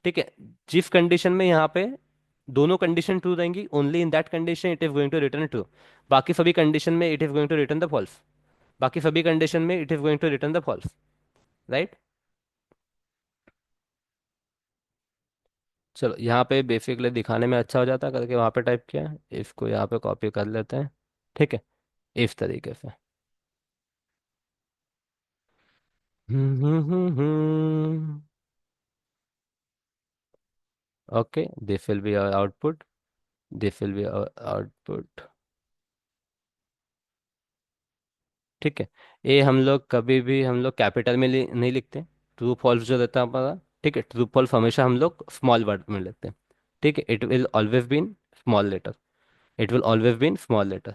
ठीक है, जिस कंडीशन में यहाँ पे दोनों कंडीशन ट्रू रहेंगी, only in that condition it is going to return true. बाकी सभी कंडीशन में it is going to return the false. बाकी सभी कंडीशन में it is going to return the false. Right. चलो यहाँ पे बेसिकली दिखाने में अच्छा हो जाता है करके वहाँ पे टाइप किया है, इसको यहाँ पे कॉपी कर लेते हैं। ठीक है, इस तरीके से। Okay, this will be our output, this will be our output. ठीक है, ये हम लोग कभी भी हम लोग कैपिटल में नहीं लिखते। ट्रू फॉल्स जो रहता है हमारा, ठीक है, ट्रू फॉल्स हमेशा हम लोग स्मॉल वर्ड में लिखते हैं। ठीक है, it will always be in small letter, it will always be in small letter.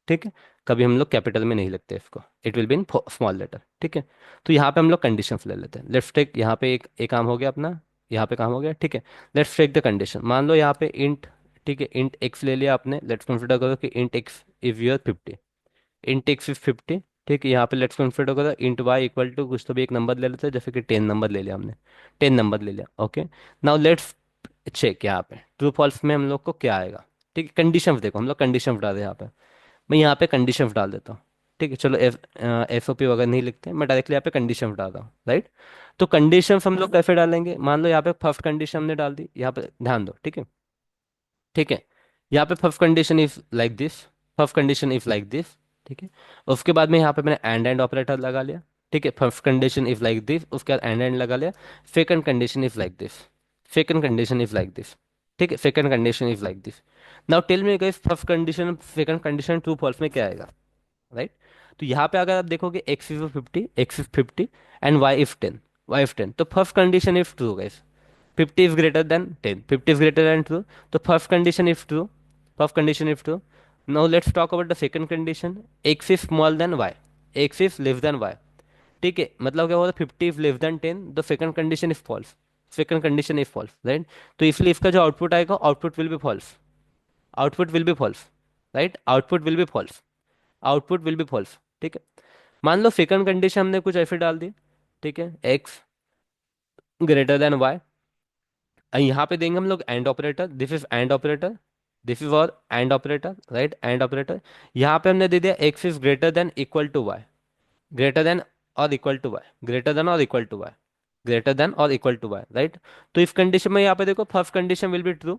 ठीक है, कभी हम लोग कैपिटल में नहीं लिखते इसको, it will be in small letter. ठीक है, तो यहाँ पे हम लोग कंडीशंस ले लेते हैं। लेट्स टेक, यहाँ पे एक काम हो गया अपना, यहाँ पे काम हो गया। ठीक है, लेट्स टेक द कंडीशन। मान लो यहाँ पे इंट, ठीक है, इंट एक्स ले लिया आपने। लेट्स कंसिडर करो कि int x is your 50, int x is 50। ठीक है, यहाँ पे लेट्स कंसिडर करो इंट वाई इक्वल टू कुछ तो भी एक नंबर ले लेते हैं, जैसे कि 10 नंबर ले लिया हमने, 10 नंबर ले लिया। ओके, नाउ लेट्स चेक यहाँ पे ट्रू फॉल्स में हम लोग को क्या आएगा। ठीक है, कंडीशन देखो, हम लोग कंडीशन डाल रहे हैं यहाँ पे। मैं यहाँ पे कंडीशंस डाल देता हूँ। ठीक है, चलो एफ ओ पी वगैरह नहीं लिखते, मैं डायरेक्टली यहाँ पे कंडीशंस डाल रहा हूँ। राइट, तो कंडीशंस हम लोग कैसे डालेंगे? मान लो यहाँ पे फर्स्ट कंडीशन हमने डाल दी, यहाँ पे ध्यान दो। ठीक है, ठीक है, यहाँ पे first condition is like this, first condition is like this. ठीक है, उसके बाद में यहाँ पे मैंने एंड ऑपरेटर लगा लिया। ठीक है, first condition is like this, उसके बाद एंड लगा लिया। Second condition is like this, second condition is like this. ठीक है, second condition is like this. Now tell me guys, first condition second condition true false में क्या आएगा? Right, तो यहाँ पे अगर आप देखोगे x is 50, x is 50 and y is 10, y is 10, तो first condition is true guys. 50 is greater than 10, 50 is greater than true, तो first condition is true, first condition is true. Now let's talk about the second condition, x is small than y, x is less than y। ठीक है, मतलब क्या होता है, 50 is less than 10, the second condition is false, second condition is false, right? तो इसलिए इसका जो आउटपुट आएगा, output will be false, output will be false. Right, output will be false, output will be false. ठीक है, मान लो second condition हमने कुछ ऐसे डाल दी। ठीक है, एक्स ग्रेटर देन वाई, यहाँ पे देंगे हम लोग and operator, this is and operator, this is और and operator. Right, and operator. यहाँ पे हमने दे दिया x is greater than equal to y, greater than और equal to y, greater than और equal to y, greater than और equal to y. Right, तो इस कंडीशन में यहाँ पे देखो first condition will be true,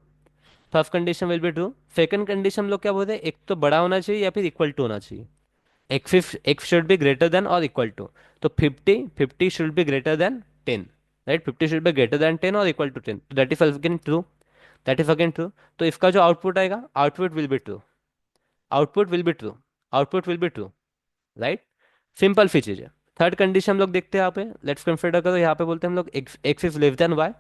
first condition will be true. Second condition हम लोग क्या बोलते हैं, एक तो बड़ा होना चाहिए या फिर इक्वल टू होना चाहिए। X should be greater than और इक्वल टू, तो 50 should be greater than 10। Right, 50 should be greater than 10 और equal to 10, that is again true, that is again true. तो इसका जो आउटपुट आएगा, output will be true, output will be true, output will be true. Right, simple सी चीज है। Third condition हम लोग देखते हैं यहाँ पे, लेट्स कंसिडर करो, यहाँ पे बोलते हैं हम लोग x is less than y.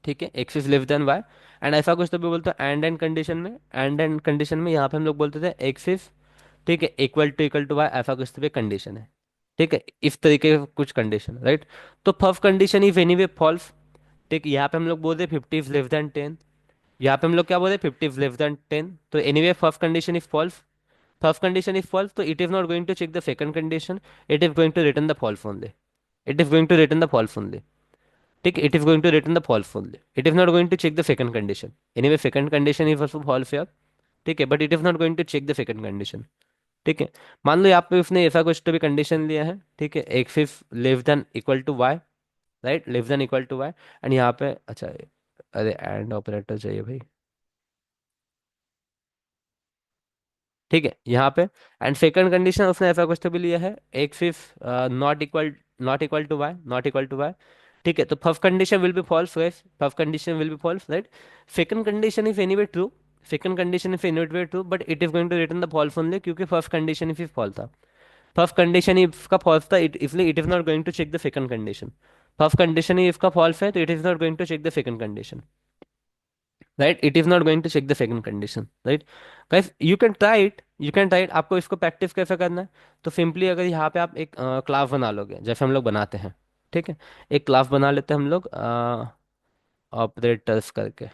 ठीक है, x is less than y, and ऐसा कुछ तो भी बोलते हैं एंड कंडीशन में, एंड कंडीशन में यहाँ पे हम लोग बोलते थे एक्स इज, ठीक है, इक्वल टू वाई, ऐसा कुछ तो भी कंडीशन है। ठीक है, इस तरीके का कुछ कंडीशन। राइट, तो first condition is anyway false. ठीक, यहाँ पे हम लोग बोलते हैं 50 इज लेस देन 10, यहाँ पे हम लोग क्या बोलते हैं 50 इज लेस देन 10, तो anyway first condition is false, first condition is false, तो it is not going to check the second condition, it is going to return the false only, it is going to return the false only. ठीक, it is going to return the false only, it is not going to check the second condition. Anyway second condition is also false यार। ठीक है, but it is not going to check the second condition. ठीक है, मान लो यहाँ पे उसने ऐसा कुछ तो भी कंडीशन लिया है। ठीक है, x is less than equal to y, right, less than equal to y, and यहाँ पे अच्छा, अरे एंड ऑपरेटर चाहिए भाई। ठीक है, यहाँ पे एंड सेकंड कंडीशन उसने ऐसा कुछ तो भी लिया है, x is not equal to y, not equal to y. ठीक है, तो first condition will be false guys, first condition will be false. Right, second condition is anyway true, second condition is anyway true, but it is going to return the false only, क्योंकि first condition if false था, first condition ही इसका फॉल्स था, इसलिए it is not going to check the second condition. First condition ही इसका false है, तो it is not going to check the second condition. Right, it is not going to check the second condition. Right, guys you can try it, you can try it. आपको इसको practice कैसे करना है, तो simply अगर यहाँ पे आप एक क्लास बना लोगे जैसे हम लोग बनाते हैं। ठीक है, एक क्लास बना लेते हैं हम लोग ऑपरेटर्स करके।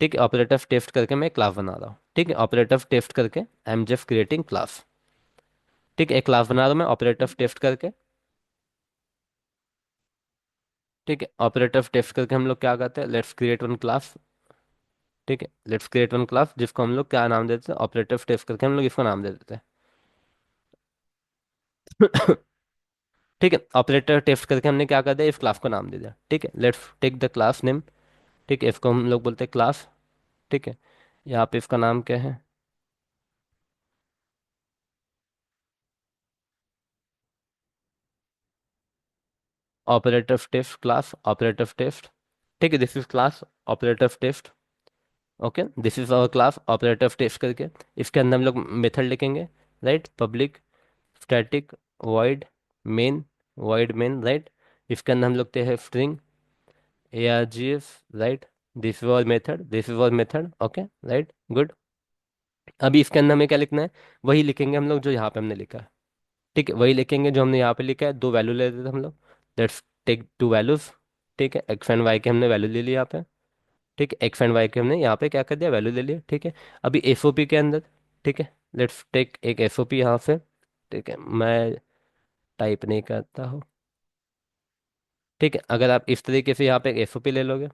ठीक है, ऑपरेटर टेस्ट करके मैं क्लास बना रहा हूँ। ठीक है, ऑपरेटर टेस्ट करके I am just creating class. ठीक है, एक क्लास बना रहा हूँ मैं ऑपरेटर टेस्ट करके। ठीक है, ऑपरेटर टेस्ट करके हम लोग क्या करते हैं, लेट्स क्रिएट वन क्लास। ठीक है, लेट्स क्रिएट वन क्लास जिसको हम लोग क्या नाम देते हैं, ऑपरेटर टेस्ट करके हम लोग इसको नाम दे देते हैं। ठीक है, ऑपरेटर टेस्ट करके हमने क्या कर दिया, इस क्लास को नाम दे दिया। ठीक है, let's take the class name. ठीक है, इसको हम लोग बोलते हैं क्लास। ठीक है, यहाँ पे इसका नाम क्या है, operator test class, operator test. ठीक है, this is class operator test. Okay, this is our class operator test करके इसके अंदर हम लोग मेथड लिखेंगे। Right, public static void main, void main. Right, इसके अंदर हम लोग ते हैं string args। Right, this was method, this was method. Okay, right, good. अभी इसके अंदर हमें क्या लिखना है, वही लिखेंगे हम लोग जो यहाँ पे हमने लिखा है। ठीक है, वही लिखेंगे जो हमने यहाँ पे लिखा है, दो वैल्यू ले लेते थे हम लोग। Let's take two values. ठीक है, एक्स एंड वाई के हमने वैल्यू ले लिया यहाँ पे। ठीक है, एक्स एंड वाई के हमने यहाँ पे क्या कर दिया, वैल्यू ले लिया। ठीक है, अभी एसओपी के अंदर, ठीक है, लेट्स टेक एक एसओपी यहाँ से। ठीक है, मैं टाइप नहीं करता हूँ। ठीक है, अगर आप इस तरीके से यहाँ पे एक एसओपी ले लोगे।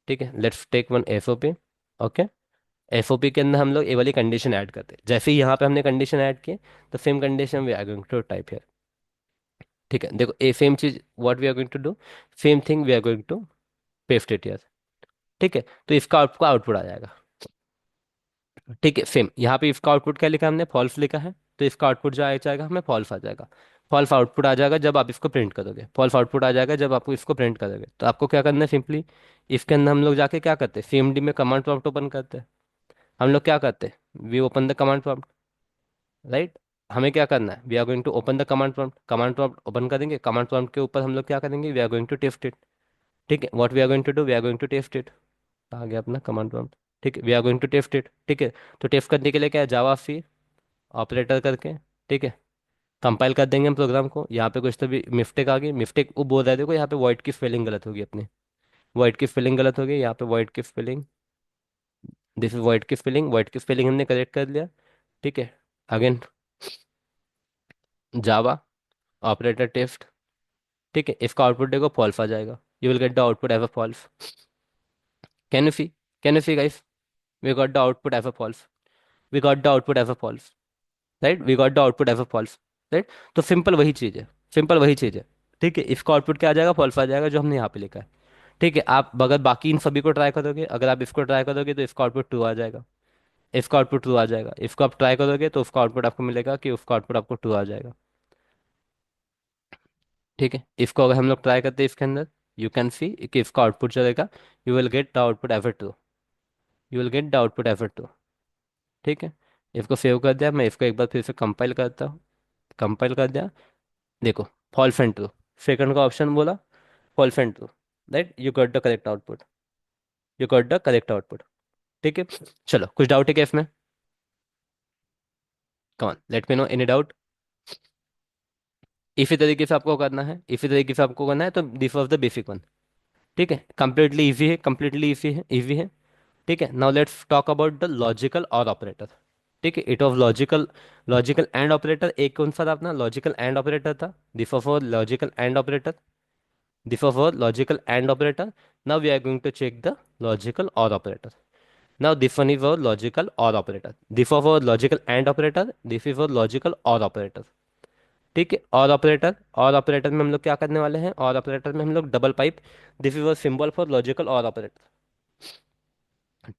ठीक है, let's take one SOP. Okay, SOP के अंदर हम लोग ये वाली कंडीशन ऐड करते हैं, जैसे ही यहाँ पे हमने कंडीशन ऐड की तो same condition we are going to type here. ठीक है, देखो ए सेम चीज what we are going to do, same thing we are going to paste it here. ठीक है, तो इसका आपका आउटपुट आ जाएगा। ठीक है, सेम यहाँ पे इसका आउटपुट क्या लिखा है हमने, फॉल्स लिखा है। तो इसका आउटपुट जो आ जाएगा हमें फॉल्स आ जाएगा। फॉल्स आउटपुट आ जाएगा जब आप इसको प्रिंट करोगे, फॉल्स आउटपुट आ जाएगा जब आपको इसको प्रिंट करोगे। तो आपको क्या करना है, सिंपली इसके अंदर हम लोग जाके क्या करते हैं, सीएमडी में कमांड प्रॉम्प्ट ओपन करते हैं। हम लोग क्या करते हैं, we open the command prompt. Right, हमें क्या करना है, we are going to open the command prompt. Command prompt open करेंगे, कमांड प्रॉम्प्ट के ऊपर हम लोग क्या करेंगे, we are going to test it. ठीक है, what we are going to do, we are going to test it. आ गया अपना कमांड प्रॉम्प्ट। ठीक है, we are going to test it. ठीक है, तो टेस्ट करने के लिए क्या है, जावा सी ऑपरेटर करके। ठीक है, कंपाइल कर देंगे हम प्रोग्राम को। यहाँ पे कुछ तो भी मिस्टेक आ गई, मिस्टेक वो बोल रहा है, देखो यहाँ पे वॉइड की स्पेलिंग गलत होगी अपनी। वॉइड की स्पेलिंग गलत होगी यहाँ पे, वॉइड की स्पेलिंग, दिस इज वॉइड की स्पेलिंग, वॉइड की स्पेलिंग हमने करेक्ट कर लिया। ठीक है, अगेन जावा ऑपरेटर टेस्ट। ठीक है, इसका आउटपुट देखो फॉल्स आ जाएगा, you will get the output as a false. Can you see, can you see guys, we got the output as a false, we got the output as a false. Right, we got the output as a false. Right, तो simple वही चीज़ है, simple वही चीज़ है। ठीक है, इसका आउटपुट क्या आ जाएगा, फॉल्स आ जाएगा जो हमने यहाँ पे लिखा है। ठीक है, आप अगर बाकी इन सभी को ट्राई करोगे, अगर आप इसको ट्राई करोगे तो इसका आउटपुट ट्रू आ जाएगा, इसका आउटपुट ट्रू आ जाएगा। इसको आप ट्राई करोगे तो उसका आउटपुट आपको मिलेगा कि उसका आउटपुट आपको ट्रू आ जाएगा। ठीक है, इसको अगर हम लोग ट्राई करते हैं इसके अंदर, यू कैन सी कि इसका आउटपुट चलेगा, you will get the output ever true, you will get the output ever true. ठीक है, इसको सेव कर दिया, मैं इसको एक बार फिर से कंपाइल करता हूँ। कंपाइल कर दिया, देखो फॉल्स एंड ट्रू, सेकंड का ऑप्शन बोला false and true. Right, you got the correct output, you got the correct output. ठीक है, चलो कुछ डाउट है क्या इसमें, come on let me know any doubt. इसी तरीके से आपको करना है, इसी तरीके से आपको करना है, तो this was the basic one. ठीक है, कंप्लीटली इजी है, कंप्लीटली इजी है, इजी है। ठीक है, now let's talk about the logical or operator. ठीक है, it of logical, logical and operator, एक कौन सा था अपना, लॉजिकल एंड ऑपरेटर था। This of logical and operator, this of logical and operator. Now we are going to check the logical or operator. Now this one is our logical or operator. This of our logical and operator. This is our logical or operator. ठीक है, और operator, और operator में हम लोग क्या करने वाले हैं, और ऑपरेटर में हम लोग double pipe, this is a symbol for logical or operator.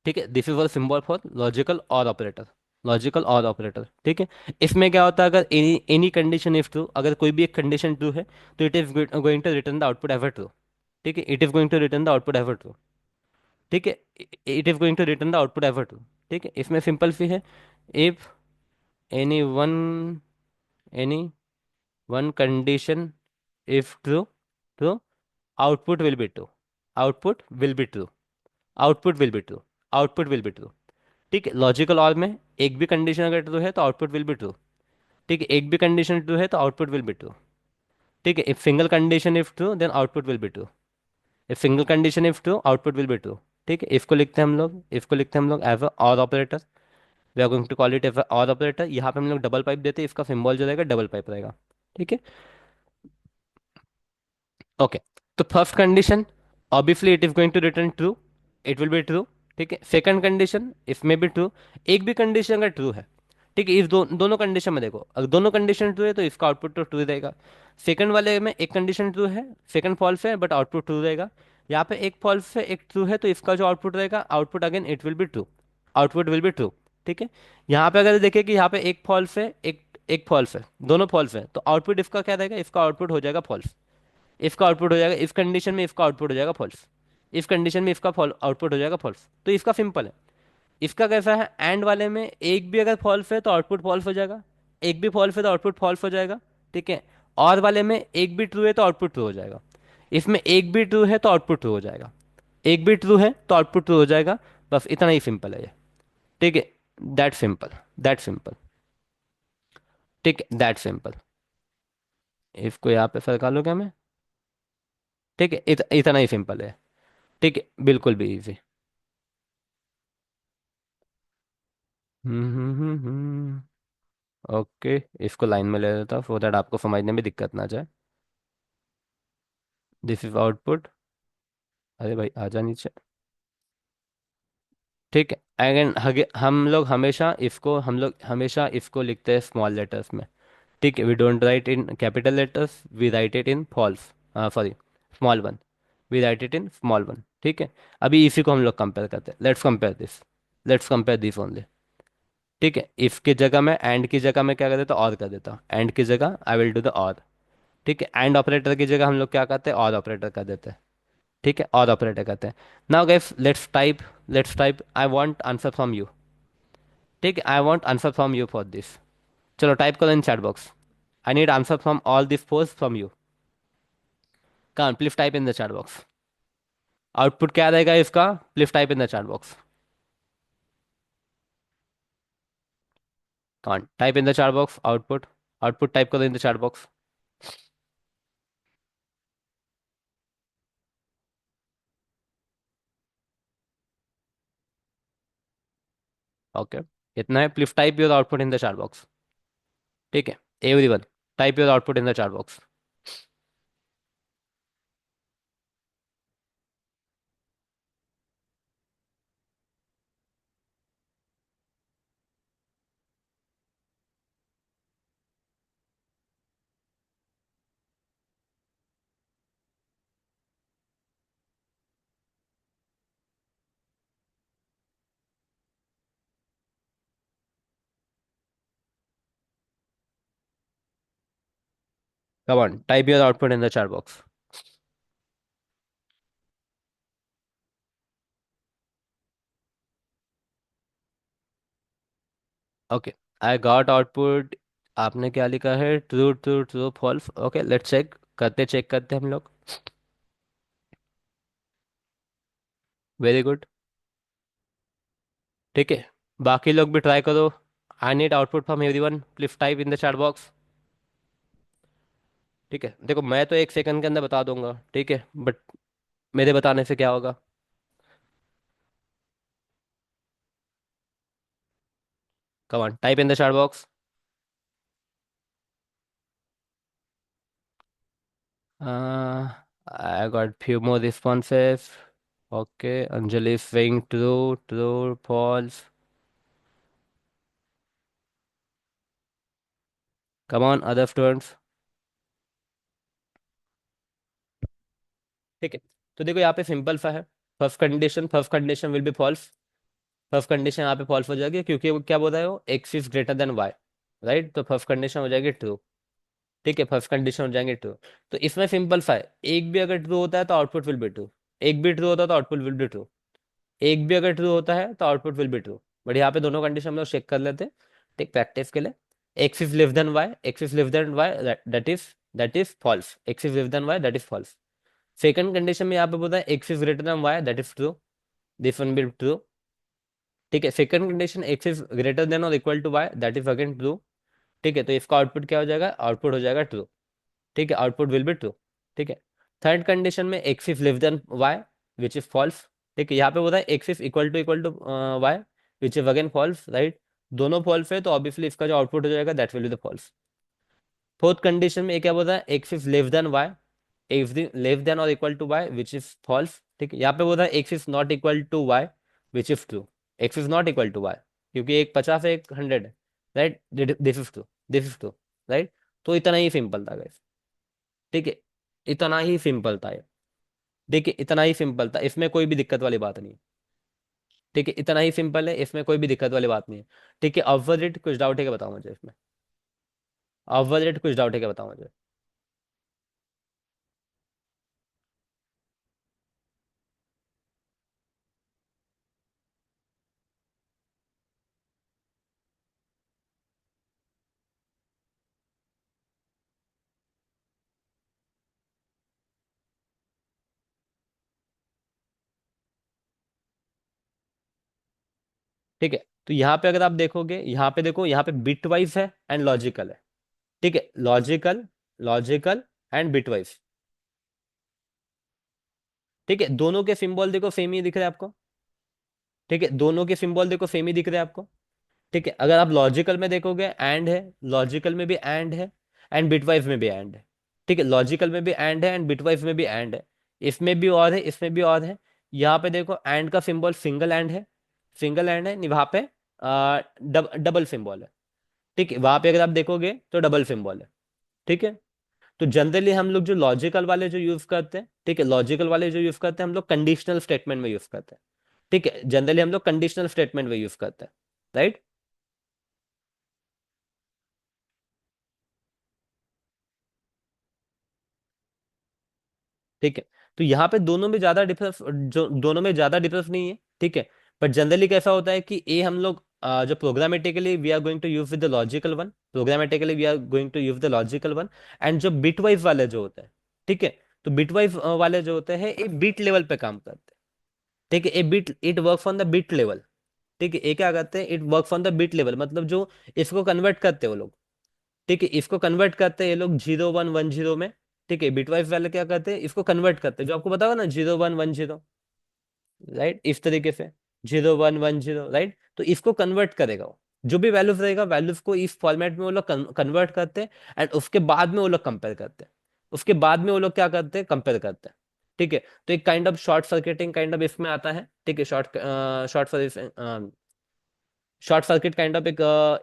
ठीक है, this is a symbol for logical or operator, logical or operator. ठीक है, इसमें क्या होता है, अगर any any condition if true, अगर कोई भी एक कंडीशन ट्रू है तो it is going to return the output ever true. ठीक है, it is going to return the output ever true. ठीक है, it is going to return the output ever true. ठीक है, इसमें सिंपल सी है, if any one, any one condition if true, true, output will be true, output will be true, output will be true, output will be true. ठीक है, logical और में एक भी कंडीशन अगर ट्रू है तो आउटपुट विल बी ट्रू। ठीक है, एक भी कंडीशन ट्रू है तो आउटपुट विल बी ट्रू। ठीक है, if single condition if true then output will be true, if single condition if true output will be true. ठीक है, इसको लिखते हैं हम लोग, इसको लिखते हैं हम लोग as a or operator. We are going to call it as a or operator. यहाँ पे हम लोग डबल पाइप देते हैं, इसका सिंबल जो रहेगा डबल पाइप रहेगा। ठीक है। ओके। तो first condition, obviously it is going to return true, it will be true. ठीक है, सेकंड कंडीशन इसमें भी ट्रू। एक भी कंडीशन अगर ट्रू है, ठीक है, इस दोनों कंडीशन में देखो, अगर दोनों कंडीशन ट्रू है तो इसका आउटपुट तो ट्रू रहेगा। सेकंड वाले में एक कंडीशन ट्रू है, सेकंड फॉल्स है, बट आउटपुट ट्रू रहेगा। यहाँ पे एक फॉल्स है एक ट्रू है, तो इसका जो आउटपुट रहेगा, output again it will be true, output will be true. ठीक है। यहाँ पे अगर देखिए कि यहाँ पे एक फॉल्स है, एक एक फॉल्स है, दोनों फॉल्स है, तो आउटपुट इसका क्या रहेगा, इसका आउटपुट हो जाएगा फॉल्स। इसका आउटपुट हो जाएगा, इस कंडीशन में इसका आउटपुट हो जाएगा फॉल्स, इस कंडीशन में इसका आउटपुट हो जाएगा फॉल्स। तो इसका सिंपल है। इसका कैसा है, एंड वाले में एक भी अगर फॉल्स है तो आउटपुट फॉल्स हो जाएगा, एक भी फॉल्स है तो आउटपुट फॉल्स हो जाएगा। ठीक है। और वाले में एक भी ट्रू है तो आउटपुट ट्रू हो जाएगा। इसमें एक भी ट्रू है तो आउटपुट ट्रू हो जाएगा, एक भी ट्रू है तो आउटपुट ट्रू हो जाएगा। बस इतना ही सिंपल है ये। ठीक है। That simple, that simple. ठीक है, दैट सिंपल। इसको यहाँ पे सरका लो क्या मैं। ठीक है, इतना ही सिंपल है। ठीक है, बिल्कुल भी इजी। ओके। इसको लाइन में ले लेता सो दैट आपको समझने में दिक्कत ना जाए। This is output. अरे भाई आजा नीचे। ठीक है। अगेन हम लोग हमेशा इसको लिखते हैं स्मॉल लेटर्स में। ठीक है, we don't write in capital letters, we write it in false, sorry, small one. We write it in small one. ठीक है। अभी इसी को हम लोग कंपेयर करते हैं, let's compare this, let's compare this only. ठीक है, इफ की जगह मैं एंड की जगह मैं क्या कर देता, और कर देता, एंड की जगह आई विल डू द और। ठीक है, एंड ऑपरेटर की जगह हम लोग क्या करते हैं, और ऑपरेटर कर देते हैं। ठीक है, और ऑपरेटर करते हैं। Now guys let's type I want answer from you. ठीक है, I want answer from you for this. चलो टाइप करो in chat box, I need answer from all this force from you. Come please type in the chat box. Output क्या रहेगा इसका, please type in the chat box. Come type in the chat box output, output type करो in the chat box. Okay, इतना है, please type your output in the chat box. ठीक है, everyone type your output in the chat box. Come on type your output in the chat box. Okay, I got output. आपने क्या लिखा है, true true true false. Okay, let's check करते हम लोग। Very good. ठीक है, बाकी लोग भी ट्राई करो। I need output from everyone, please type in the chat box. ठीक है, देखो मैं तो 1 सेकंड के अंदर बता दूंगा, ठीक है, बट मेरे बताने से क्या होगा। Come on type in the chat box. I got few more responses. Okay, Anjali saying true true false. Come on other students. ठीक है, तो देखो यहाँ पे सिंपल सा है। First condition will be false. First condition यहाँ पे फॉल्स हो जाएगी, क्योंकि वो क्या बोल रहा है, वो x is greater than y. Right, तो फर्स्ट कंडीशन हो जाएगी ट्रू। ठीक है, फर्स्ट कंडीशन हो जाएंगे ट्रू। तो इसमें सिंपल सा है, एक भी अगर ट्रू होता है तो आउटपुट विल बी ट्रू, एक भी ट्रू होता है तो आउटपुट विल बी ट्रू, एक भी अगर ट्रू होता है तो output will be true. But यहाँ पे दोनों कंडीशन हम लोग चेक कर लेते हैं, ठीक, प्रैक्टिस के लिए। X is less than y, x is less than y, that is false, x is less than y, that is false. Second condition में यहाँ पे बोलता है x is greater than y, that is true, this one be true. ठीक है, second condition x is greater than और equal to y, that is again true. ठीक है, तो इसका आउटपुट क्या हो जाएगा, आउटपुट हो जाएगा ट्रू। ठीक है, आउटपुट विल बी ट्रू। ठीक है, थर्ड कंडीशन में x is less than y, which is false. ठीक है, यहाँ पे बोला है x is equal to y, which is again false, right. दोनों फॉल्स है तो ऑब्वियसली इसका जो आउटपुट हो जाएगा that will be the false. Fourth condition में ये क्या बोला है, x is less than y, x less than और equal to y which is false. ठीक है, यहाँ पे बोला है x is not equal to y which is true. X is not equal to y, क्योंकि एक 50 है एक 100 है, right. This is true, this is true, right. तो इतना ही सिंपल था गाइस। ठीक है, इतना ही सिंपल था ये। देखिए इतना ही सिंपल था, इसमें कोई भी दिक्कत वाली बात नहीं है। ठीक है, इतना ही सिंपल है, इसमें कोई भी दिक्कत वाली बात नहीं है। ठीक है, अपोजिट कुछ डाउट है क्या, बताओ मुझे इसमें। अपोजिट कुछ डाउट है क्या, बताओ मुझे। ठीक है, तो यहाँ पे अगर आप देखोगे, यहाँ पे देखो, यहाँ पे बिट वाइज है एंड लॉजिकल है। ठीक है, logical, logical and bit wise. ठीक है, दोनों के सिंबल देखो सेम ही दिख रहे हैं आपको। ठीक है, दोनों के सिंबल देखो सेम ही दिख रहे हैं आपको। ठीक है, अगर आप लॉजिकल में देखोगे एंड है, लॉजिकल में भी एंड है, एंड बिटवाइज में भी एंड है। ठीक है, लॉजिकल में भी एंड है एंड बिटवाइज में भी एंड है। इसमें भी और है, इसमें भी और है। यहाँ पे देखो एंड का सिंबल सिंगल एंड है, सिंगल एंड है, वहां पे डबल सिंबल है। ठीक है, वहां पे अगर आप देखोगे तो डबल सिंबल है। ठीक है, तो जनरली हम लोग जो लॉजिकल वाले जो यूज करते हैं, ठीक है, लॉजिकल वाले जो यूज करते हैं हम लोग कंडीशनल स्टेटमेंट में यूज करते हैं। ठीक है, जनरली हम लोग कंडीशनल स्टेटमेंट में यूज करते हैं, राइट। ठीक है, तो यहाँ पे दोनों में ज्यादा डिफरेंस, जो दोनों में ज्यादा डिफरेंस नहीं है। ठीक है, बट जनरली कैसा होता है कि ए हम लोग जो programmatically we are going to use with the logical one, programmatically we are going to use the logical one. And जो बिट वाइज वाले जो होते हैं, ठीक है, तो बिट वाइज वाले जो होते हैं ये बिट लेवल पे काम करते हैं। ठीक है, ए bit it work on the bit level. ठीक है, ये क्या करते हैं, it work on the bit level, मतलब जो इसको कन्वर्ट करते हैं वो लोग। ठीक है, इसको कन्वर्ट करते हैं ये लोग 0110 में। ठीक है, बिटवाइज वाले क्या करते हैं, इसको कन्वर्ट करते हैं, जो आपको पता होगा ना 0110, राइट, इस तरीके से 0110, राइट। तो इसको कन्वर्ट करेगा वो, जो भी वैल्यूज रहेगा वैल्यूज को इस फॉर्मेट में वो लोग कन्वर्ट करते हैं। एंड उसके बाद में वो लोग कंपेयर करते हैं, उसके बाद में वो लोग क्या करते हैं, कंपेयर करते हैं। ठीक है, तो एक kind of short circuiting kind of इसमें आता है। ठीक है, short short short circuit kind of एक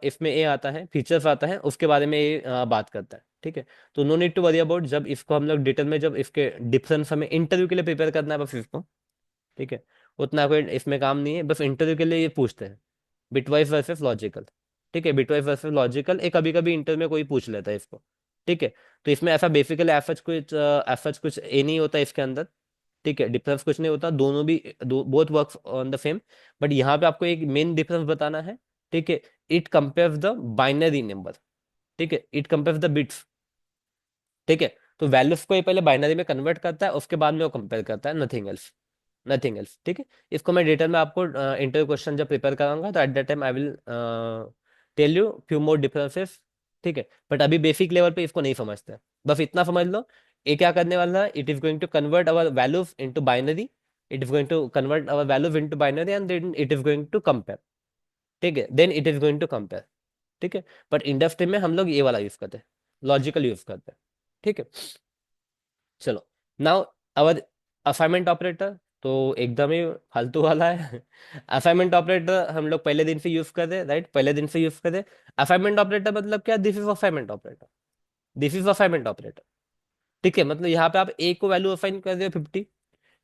इसमें ये आता है, फीचर्स आता है, उसके बारे में ये बात करता है। ठीक है, तो no need to worry about, जब इसको हम लोग डिटेल में, जब इसके डिफरेंस हमें इंटरव्यू के लिए प्रिपेयर करना है बस इसको। ठीक है, उतना कोई इसमें काम नहीं है, बस इंटरव्यू के लिए ये पूछते हैं, बिटवाइज वर्सेस लॉजिकल। ठीक है, बिटवाइज वर्सेस लॉजिकल एक कभी कभी इंटरव्यू में कोई पूछ लेता है इसको। ठीक है, तो इसमें ऐसा बेसिकली एफर्ट्स कुछ ए नहीं होता इसके अंदर। ठीक है, डिफरेंस कुछ नहीं होता, दोनों भी both work on the same. But यहाँ पे आपको एक मेन डिफरेंस बताना है। ठीक है, it compares the binary number. ठीक है, इट कंपेयर्स द बिट्स। ठीक है, तो वैल्यूज को ये पहले बाइनरी में कन्वर्ट करता है, उसके बाद में वो कंपेयर करता है, नथिंग एल्स, नथिंग एल्स। ठीक है, इसको मैं डिटेल में आपको इंटरव्यू क्वेश्चन जब प्रिपेयर कराऊंगा तो at that time I will tell you few more differences. ठीक है, बट अभी बेसिक लेवल पे इसको नहीं समझते, बस इतना समझ लो। ये क्या करने वाला है, it is going to convert our values into binary, it is going to convert our values into binary and then it is going to compare. ठीक है, then it is going to compare. ठीक है, but industry में हम लोग ये वाला use करते हैं, लॉजिकल यूज करते हैं। ठीक है, चलो, नाउ अवर असाइनमेंट ऑपरेटर तो एकदम ही फालतू वाला है। असाइनमेंट ऑपरेटर हम लोग पहले दिन से यूज कर रहे हैं, राइट, पहले दिन से यूज कर रहे हैं। असाइनमेंट ऑपरेटर मतलब क्या, this is assignment operator, this is assignment operator. ठीक है, मतलब यहाँ पे आप ए को वैल्यू असाइन कर रहे हो 50,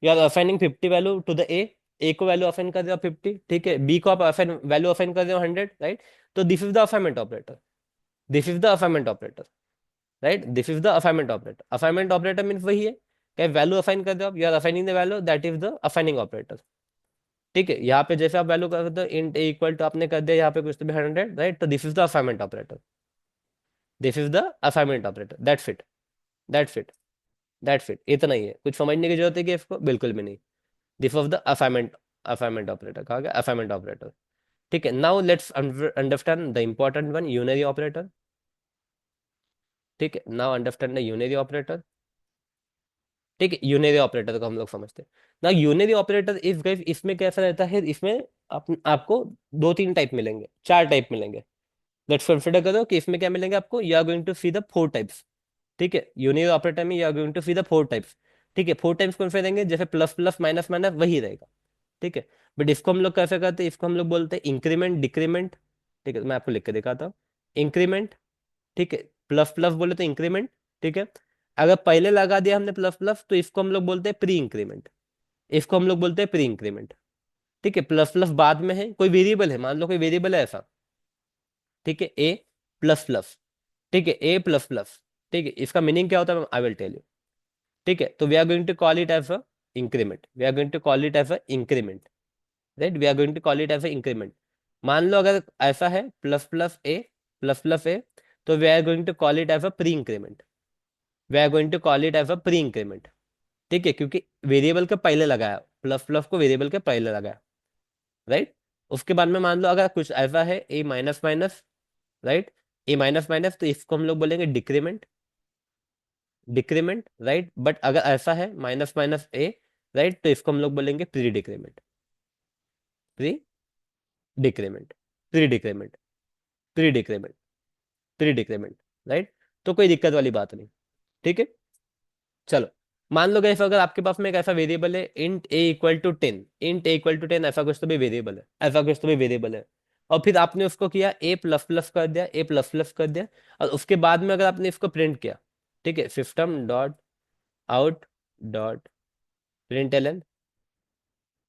you are assigning 50 value to the a. A को वैल्यू असाइन कर रहे हो 50, ठीक है, बी को आप असाइन वैल्यू असाइन कर रहे हो 100, राइट। तो this is the assignment operator, this is the assignment operator, right, this is the assignment operator. Assignment operator means वही है कि वैल्यू असाइन कर दो आप, you are assigning the value, that is the assigning operator. ठीक है, यहाँ पे जैसे आप वैल्यू कर दो इंट ए इक्वल टू आपने कर दिया यहाँ पे कुछ तो भी 100, राइट, तो this is the assignment operator, this is the assignment operator, that's it, that's it, that's it, इतना ही है, कुछ समझने की जरूरत है कि इसको, बिल्कुल भी नहीं। This of the assignment, assignment operator कहा गया, असाइनमेंट ऑपरेटर। ठीक है, now let's understand the important one, unary operator. ठीक है, now understand the unary operator. ठीक है, यूनरी ऑपरेटर को हम लोग समझते हैं ना। यूनरी ऑपरेटर इफ गाइस इसमें कैसा रहता है, इसमें आपको दो तीन टाइप मिलेंगे, चार टाइप मिलेंगे। लेट्स कंसिडर करो कि इसमें क्या मिलेंगे आपको, you are going to see the four types. ठीक है, यूनियन ऑपरेटर में you are going to see the four types. ठीक है, फोर टाइप्स कौन से रहेंगे, जैसे प्लस प्लस माइनस माइनस वही रहेगा। ठीक है, बट इसको हम लोग कैसे करते हैं, इसको हम लोग बोलते हैं इंक्रीमेंट डिक्रीमेंट। ठीक है, मैं आपको लिख के दिखाता हूँ। इंक्रीमेंट, ठीक है, प्लस प्लस बोले तो इंक्रीमेंट। ठीक है, अगर पहले लगा दिया हमने प्लस प्लस तो इसको हम लोग बोलते हैं प्री इंक्रीमेंट। इसको हम लोग बोलते हैं प्री इंक्रीमेंट। ठीक है, प्लस प्लस बाद में है, कोई वेरिएबल है, मान लो कोई वेरिएबल है ऐसा। ठीक है, ए प्लस प्लस। ठीक है, ए प्लस प्लस। ठीक है, इसका मीनिंग क्या होता है, आई विल टेल यू। ठीक है, तो we are going to call it as a increment, we are going to call it as a increment. Right, we are going to call it as a increment. मान लो अगर ऐसा है plus plus a, plus plus a, तो we are going to call it as a pre increment. We are going to call it as a pre increment. ठीक है, क्योंकि variable के पहले लगाया, प्लस प्लस को वेरिएबल के पहले लगाया। राइट, उसके बाद में मान लो अगर कुछ ऐसा है ए माइनस माइनस, राइट, ए माइनस माइनस, तो इसको हम लोग बोलेंगे डिक्रीमेंट। डिक्रीमेंट, राइट, बट अगर ऐसा है माइनस माइनस ए, राइट, तो इसको हम लोग बोलेंगे pre decrement. Pre decrement, pre decrement, pre decrement, pre decrement. Right, तो कोई दिक्कत वाली बात नहीं। ठीक है, चलो, मान लो गैस अगर आपके पास में एक ऐसा वेरिएबल है int a equal to 10, int a equal to 10, ऐसा कुछ तो भी वेरिएबल है, ऐसा कुछ तो भी वेरिएबल है। और फिर आपने उसको किया ए प्लस प्लस कर दिया, ए प्लस प्लस कर दिया, और उसके बाद में अगर आपने इसको प्रिंट किया, ठीक है, system dot out dot println,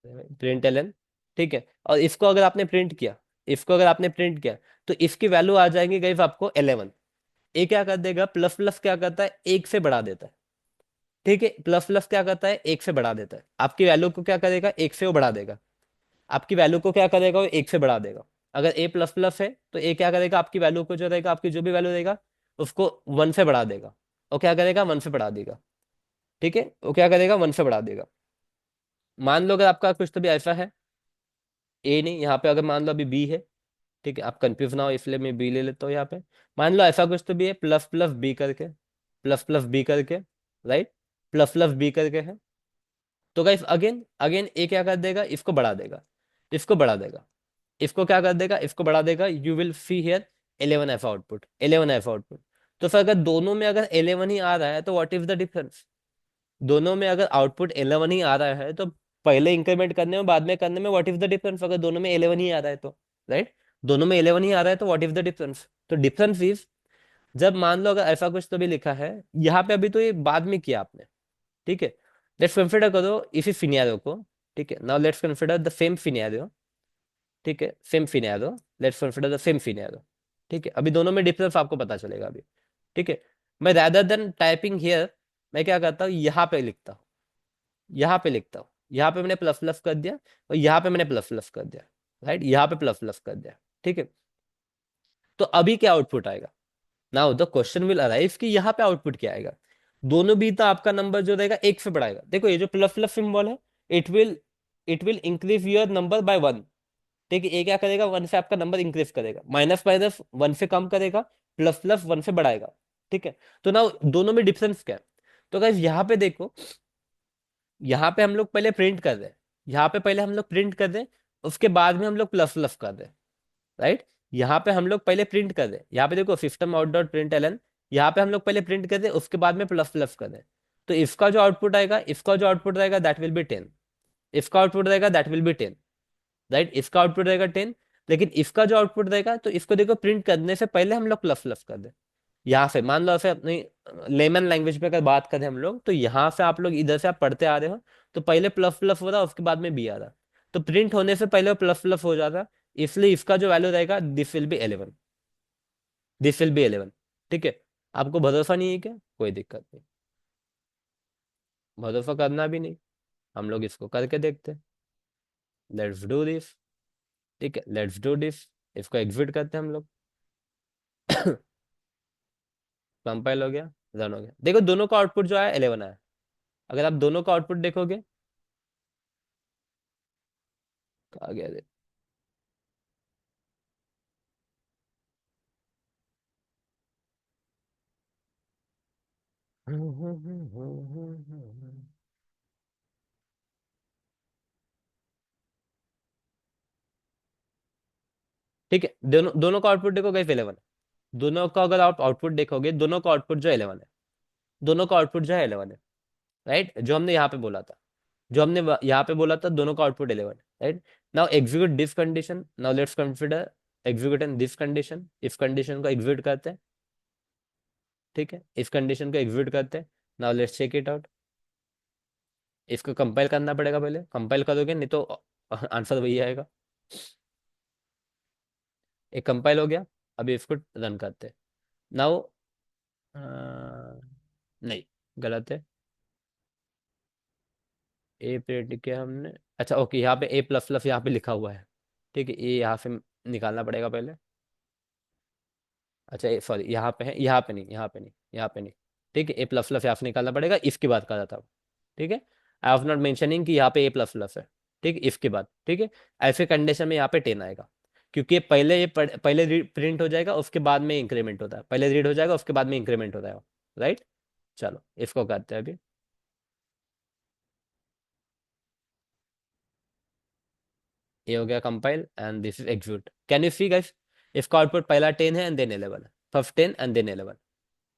println. ठीक है, और इसको अगर आपने प्रिंट किया, इसको अगर आपने प्रिंट किया, तो इसकी वैल्यू आ जाएंगी गाइस आपको 11। ए क्या कर देगा, प्लस प्लस क्या करता है, एक से बढ़ा देता है। ठीक है, प्लस प्लस क्या करता है, एक से बढ़ा देता है, आपकी वैल्यू को क्या करेगा, एक से वो बढ़ा देगा। आपकी वैल्यू को क्या करेगा, वो एक से बढ़ा देगा। अगर ए प्लस प्लस है तो ए क्या करेगा, आपकी वैल्यू को जो रहेगा, आपकी जो भी वैल्यू रहेगा, उसको वन से बढ़ा देगा। वो क्या करेगा, वन से बढ़ा देगा। ठीक है, वो क्या करेगा, वन से बढ़ा देगा। मान लो अगर आपका कुछ तो भी ऐसा है, ए नहीं, यहाँ पे अगर मान लो अभी बी है। ठीक है, आप कंफ्यूज ना हो इसलिए मैं बी ले लेता हूँ यहाँ पे। मान लो ऐसा कुछ तो भी है प्लस प्लस बी करके, प्लस प्लस बी करके, राइट, प्लस प्लस बी करके है। तो गाइस अगेन अगेन ए क्या कर देगा, इसको बढ़ा देगा, इसको बढ़ा देगा, इसको क्या कर देगा, इसको बढ़ा देगा, you will see here 11 F output, 11 F output. तो फिर अगर दोनों में अगर 11 ही आ रहा है तो व्हाट इज द डिफरेंस। दोनों में अगर आउटपुट 11 ही आ रहा है तो पहले इंक्रीमेंट करने में बाद में करने में व्हाट इज द डिफरेंस, अगर दोनों में 11 ही आ रहा है तो। राइट, दोनों में 11 ही आ रहा है तो व्हाट इज द डिफरेंस। तो डिफरेंस इज, जब मान लो अगर ऐसा कुछ तो भी लिखा है यहाँ पे, अभी तो ये बाद में किया आपने। ठीक है, लेट्स कंसिडर करो इसी सिनेरियो को। ठीक है, now let's consider the same scenario. ठीक है, same scenario, let's consider the same scenario. ठीक है, अभी दोनों में डिफरेंस आपको पता चलेगा अभी। ठीक है, मैं रैदर देन टाइपिंग हियर, मैं क्या करता हूँ, यहाँ पे लिखता हूँ, यहाँ पे लिखता हूँ, यहाँ पे मैंने प्लस प्लस कर दिया, और यहाँ पे मैंने प्लस प्लस कर दिया। राइट, यहाँ पे प्लस प्लस कर दिया। ठीक है, तो अभी क्या आउटपुट आएगा, now the question will arise कि यहाँ पे आउटपुट क्या आएगा। दोनों भी तो आपका नंबर जो रहेगा एक से बढ़ाएगा, देखो ये जो प्लस प्लस सिंबल है, it will it will increase your number by 1। ठीक है, ये क्या करेगा, वन से आपका नंबर इंक्रीज करेगा, माइनस माइनस वन से कम करेगा, प्लस प्लस वन से बढ़ाएगा। ठीक है, तो ना दोनों में डिफरेंस क्या है। तो गाइस यहाँ पे देखो, यहाँ पे हम लोग पहले प्रिंट कर रहे हैं, यहाँ पे पहले हम लोग प्रिंट कर रहे हैं, उसके बाद में हम लोग प्लस प्लस कर रहे हैं। राइट, यहाँ पे हम लोग पहले प्रिंट कर रहे हैं, यहाँ पे देखो system out dot println, यहाँ पे हम लोग पहले प्रिंट कर रहे हैं, उसके बाद में प्लस प्लस कर रहे हैं। तो इसका जो आउटपुट आएगा, इसका जो आउटपुट रहेगा दैट विल बी 10। इसका आउटपुट रहेगा दैट विल बी 10। राइट, इसका आउटपुट रहेगा 10। लेकिन इसका जो आउटपुट रहेगा, तो इसको देखो प्रिंट करने से पहले हम लोग प्लस प्लस कर दें। यहाँ से मान लो ऐसे अपनी लेमन लैंग्वेज में अगर बात करें हम लोग, तो यहाँ से आप लोग इधर से आप पढ़ते आ रहे हो, तो पहले प्लस प्लस हो रहा, उसके बाद में बी आ रहा। तो प्रिंट होने से पहले प्लस प्लस हो जाता, इसलिए इसका जो वैल्यू रहेगा this will be 11। This will be 11। ठीक है, आपको भरोसा नहीं है क्या, कोई दिक्कत नहीं, भरोसा करना भी नहीं, हम लोग इसको करके देखते हैं। Let's do this. ठीक है, लेट्स डू दिस। इसको एग्जिट करते हैं हम लोग। कंपाइल हो गया, रन हो गया, देखो दोनों का आउटपुट जो है 11 आया। अगर आप दोनों का आउटपुट देखोगे तो आ गया। ठीक है, दोनों दोनों का आउटपुट देखो गाइस 11। दोनों का अगर आप आउटपुट देखोगे, दोनों का आउटपुट जो 11 है, दोनों का आउटपुट जो है 11 है। राइट, जो हमने यहाँ पे बोला था, जो हमने यहाँ पे बोला था, दोनों का आउटपुट 11 है। Right, now execute this condition, now let's consider execute in this condition, if condition को एग्जीक्यूट करते हैं। ठीक है, इस कंडीशन को एग्जीक्यूट करते हैं। Now let's check it out. इसको कंपाइल करना पड़ेगा, पहले कंपाइल करोगे नहीं तो आंसर वही आएगा। एक कंपाइल हो गया, अभी इसको रन करते हैं। नाउ नहीं, गलत है। ए प्रिंट किया हमने, अच्छा ओके, यहाँ पे ए प्लस प्लस यहाँ पे लिखा हुआ है। ठीक है, ये यहाँ से निकालना पड़ेगा पहले। अच्छा सॉरी, यहाँ पे है, यहाँ पे नहीं, यहाँ पे नहीं, यहाँ पे नहीं। ठीक है, ए प्लस प्लस यहाँ से निकालना पड़ेगा, इसकी बात कर रहा था। ठीक है, आई ऑफ नॉट मेंशनिंग कि यहाँ पे ए प्लस प्लस है। ठीक है, इसके बाद ठीक है, ऐसे कंडीशन में यहाँ पे 10 आएगा। क्योंकि पहले पहले प्रिंट हो जाएगा, उसके बाद में इंक्रीमेंट होता है, पहले रीड हो जाएगा, उसके बाद में इंक्रीमेंट होता है। राइट, चलो इसको करते हैं अभी। ये हो गया compile and this is execute, can you see guys? इसका आउटपुट पहला 10 है एंड देन 11 है, first 10 and then 11,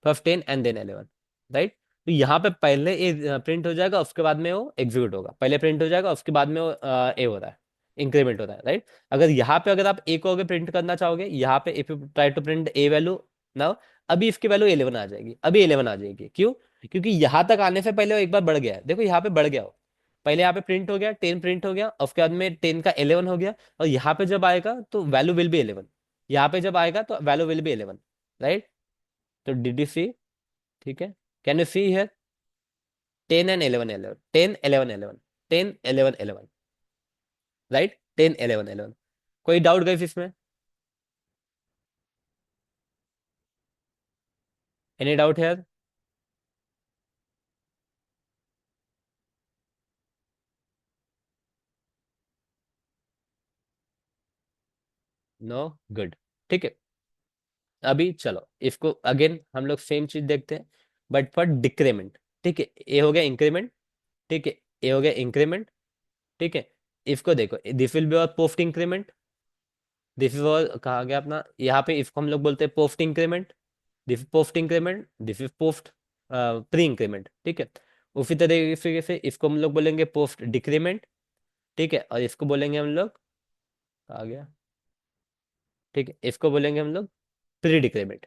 first 10 and then 11। Right, तो यहाँ पे पहले ए प्रिंट हो जाएगा, उसके बाद में वो एग्जीक्यूट होगा, पहले प्रिंट हो जाएगा, उसके बाद में वो ए होता है, इंक्रीमेंट होता है। राइट, अगर यहाँ पे अगर आप ए को अगर प्रिंट करना चाहोगे, यहाँ पे if you try to print a value now, अभी इसकी वैल्यू 11 आ जाएगी, अभी 11 आ जाएगी। क्यों? क्योंकि यहाँ तक आने से पहले वो एक बार बढ़ गया है, देखो यहाँ पे बढ़ गया हो। पहले यहाँ पे प्रिंट हो गया, 10 प्रिंट हो गया, उसके बाद में 10 का 11 हो गया, और यहाँ पे जब आएगा तो वैल्यू विल बी 11। यहाँ पे जब आएगा तो वैल्यू विल बी 11। राइट, तो डिड यू सी? ठीक है, कैन यू सी हियर? 10 एंड 11 11, 10 11 11, 10 11 11। राइट, 10 11 11। कोई डाउट गई इसमें? एनी डाउट है? No, good. ठीक है, अभी चलो इसको अगेन हम लोग सेम चीज देखते हैं, बट फॉर डिक्रीमेंट। ठीक है, ए हो गया इंक्रीमेंट। ठीक है, ए हो गया इंक्रीमेंट। ठीक है, इसको देखो, दिस विल बी और पोस्ट इंक्रीमेंट। दिस इज और कहा गया अपना, यहाँ पे इसको हम लोग बोलते हैं post increment. This is post increment, this is post pre increment. ठीक है, उसी तरीके से इसको हम लोग बोलेंगे पोस्ट डिक्रीमेंट। ठीक है, और इसको बोलेंगे हम लोग, आ गया, ठीक है, इसको बोलेंगे हम लोग प्री डिक्रीमेंट।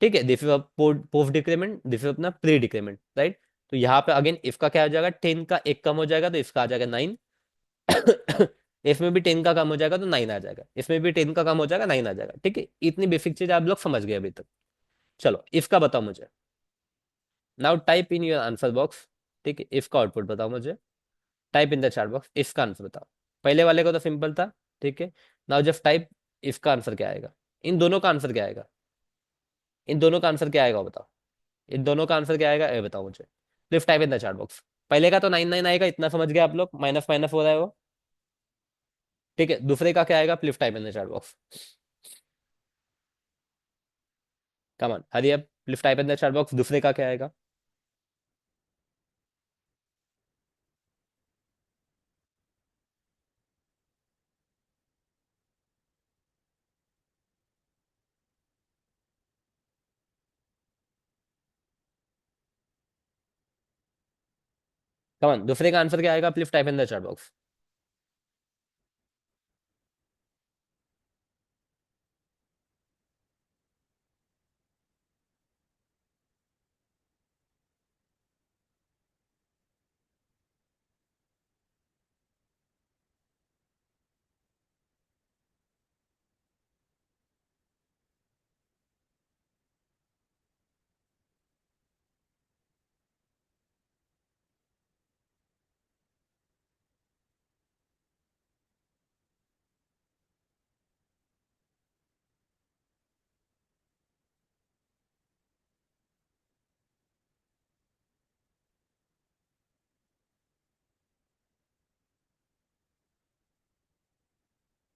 ठीक है, this is post decrement, this is अपना प्री डिक्रीमेंट। राइट, तो यहाँ पे अगेन इसका क्या हो जाएगा, 10 का एक कम हो जाएगा तो इसका आ जाएगा 9। इसमें भी 10 का कम हो जाएगा तो 9 आ जाएगा, इसमें भी 10 का कम हो जाएगा 9 आ जाएगा। ठीक है, इतनी बेसिक चीज आप लोग समझ गए अभी तक। चलो इसका बताओ मुझे। Now type in your answer box. ठीक है, इसका आउटपुट बताओ मुझे। Type in the chat box, इसका आंसर बताओ। पहले वाले को तो सिंपल था। ठीक है, नाउ जस्ट टाइप, इसका आंसर क्या आएगा? इन दोनों का आंसर क्या आएगा? इन दोनों का आंसर क्या आएगा बताओ? इन दोनों का आंसर क्या आएगा ये बताओ मुझे। Please type in the chat box. पहले का तो 9 9 आएगा, इतना समझ गए आप लोग, माइनस माइनस हो रहा है वो। ठीक है, दूसरे का क्या आएगा? Please type in the chat box. Come on hurry up, please type in the chat box, दूसरे का क्या आएगा? कम ऑन, दूसरे का आंसर क्या आएगा? Please type in the chat box.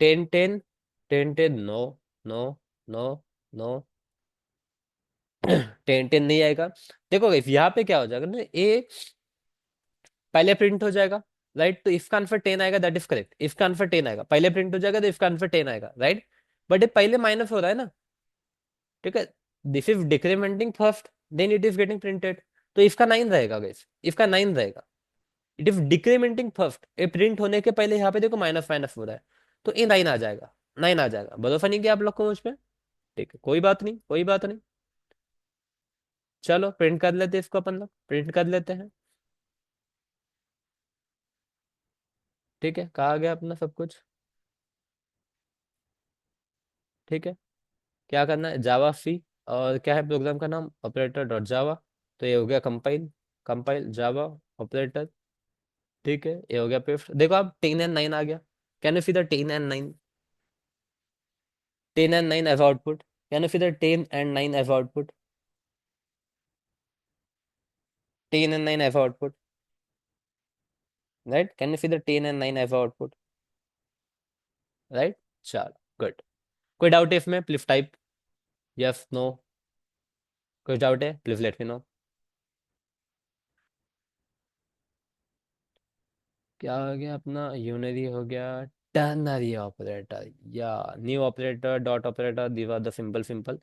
Ten ten, ten ten, no, no, no, no, ten ten नहीं आएगा। देखो इफ यहाँ पे क्या हो जाएगा ना, ए पहले प्रिंट हो जाएगा, राइट। तो इफ का आंसर टेन आएगा, दैट इज करेक्ट। इफ का आंसर टेन आएगा, पहले प्रिंट हो जाएगा, तो इफ का आंसर टेन आएगा, राइट। बट ये पहले माइनस हो रहा है ना, ठीक है। This is decrementing first, then it is getting printed. तो इसका नाइन रहेगा गाइस, इसका नाइन रहेगा। इट इज डिक्रीमेंटिंग फर्स्ट, ये प्रिंट होने के पहले यहाँ पे देखो माइनस माइनस हो रहा है, तो ये नाइन आ जाएगा। नाइन आ जाएगा, भरोसा नहीं किया आप लोग को मुझ पे। ठीक है, कोई बात नहीं, कोई बात नहीं। चलो प्रिंट कर लेते हैं इसको, अपन लोग प्रिंट कर लेते हैं। ठीक है, कहा गया अपना सब कुछ। ठीक है, क्या करना है, जावा सी, और क्या है प्रोग्राम का नाम, ऑपरेटर डॉट जावा। तो ये हो गया कंपाइल, कंपाइल जावा ऑपरेटर। ठीक है, ये हो गया पेस्ट। देखो आप 10 and 9 आ गया। Can you see the 10 and 9? 10 and 9 as output. Can you see the 10 and 9 as output? 10 and 9 as output, right. Can you see the 10 and 9 as output, right. चलो गुड। कोई डाउट है इसमें, please type yes no. कोई doubt है, please let me know. क्या हो गया अपना, यूनरी हो गया, टर्नरी ऑपरेटर, या new operator, dot operator, these are the simple simple.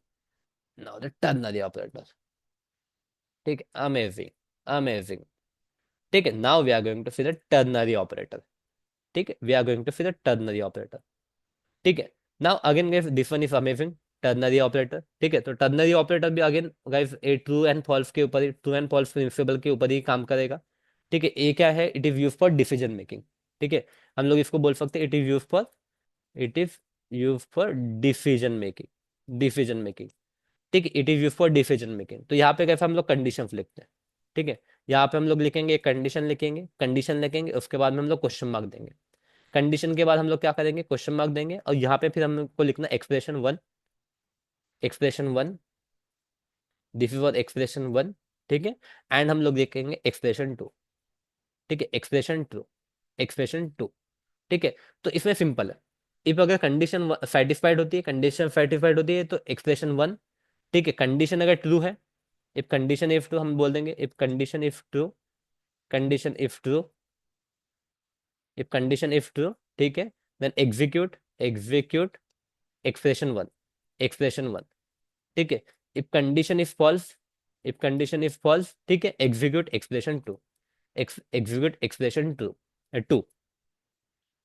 Now the ternary operator. ठीक है, अमेजिंग, अमेजिंग। ठीक है, now we are going to see the ternary operator. ठीक है, we are going to see the ternary operator. ठीक है, now again guys this one is amazing, ternary operator. ठीक है, तो टर्नरी ऑपरेटर भी again guys a true and false के ऊपर ही, ट्रू एंड फॉल्स प्रिंसिपल के ऊपर ही काम करेगा। ठीक है, ए क्या है, it is use for decision making. ठीक है, हम लोग इसको बोल सकते हैं it is use for, it is use for decision making, decision making. ठीक है, it is use for decision making. तो यहाँ पे कैसे हम लोग कंडीशन लिखते हैं। ठीक है, यहाँ पे हम लोग लिखेंगे कंडीशन, लिखेंगे कंडीशन लिखेंगे, उसके बाद में हम लोग क्वेश्चन मार्क देंगे। कंडीशन के बाद हम लोग क्या करेंगे, क्वेश्चन मार्क देंगे, और यहाँ पे फिर हमको लिखना expression one, expression one, this is for expression one. ठीक है, एंड हम लोग लिखेंगे एक्सप्रेशन टू। ठीक है, एक्सप्रेशन टू, एक्सप्रेशन टू। ठीक है, तो इसमें सिंपल है, इफ अगर कंडीशन सेटिस्फाइड होती है, कंडीशन सेटिस्फाइड होती है तो एक्सप्रेशन वन। ठीक है, कंडीशन अगर ट्रू है, इफ कंडीशन इफ ट्रू हम बोल देंगे, if condition if true, condition if true, if condition if true. ठीक है, then execute, execute expression one, expression one. ठीक है, if condition is false, if condition is false, ठीक है, execute expression two, execute expression two, two.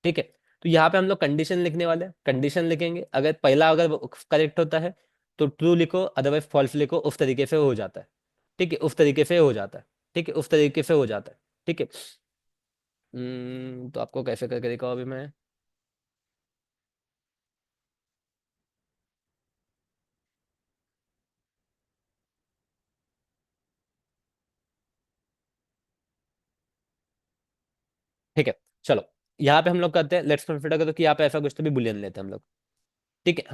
ठीक है, तो यहाँ पे हम लोग कंडीशन लिखने वाले हैं, कंडीशन लिखेंगे, अगर पहला अगर करेक्ट होता है तो ट्रू लिखो, अदरवाइज फॉल्स लिखो, उस तरीके से हो जाता है। ठीक है, उस तरीके से हो जाता है। ठीक है, उस तरीके से हो जाता है। ठीक है, तो आपको कैसे करके दिखाओ अभी मैं। ठीक है, चलो यहाँ पे हम लोग करते हैं, लेट्स कंसिडर करो कि यहाँ पे ऐसा कुछ तो भी बुलियन लेते हैं हम लोग। ठीक है,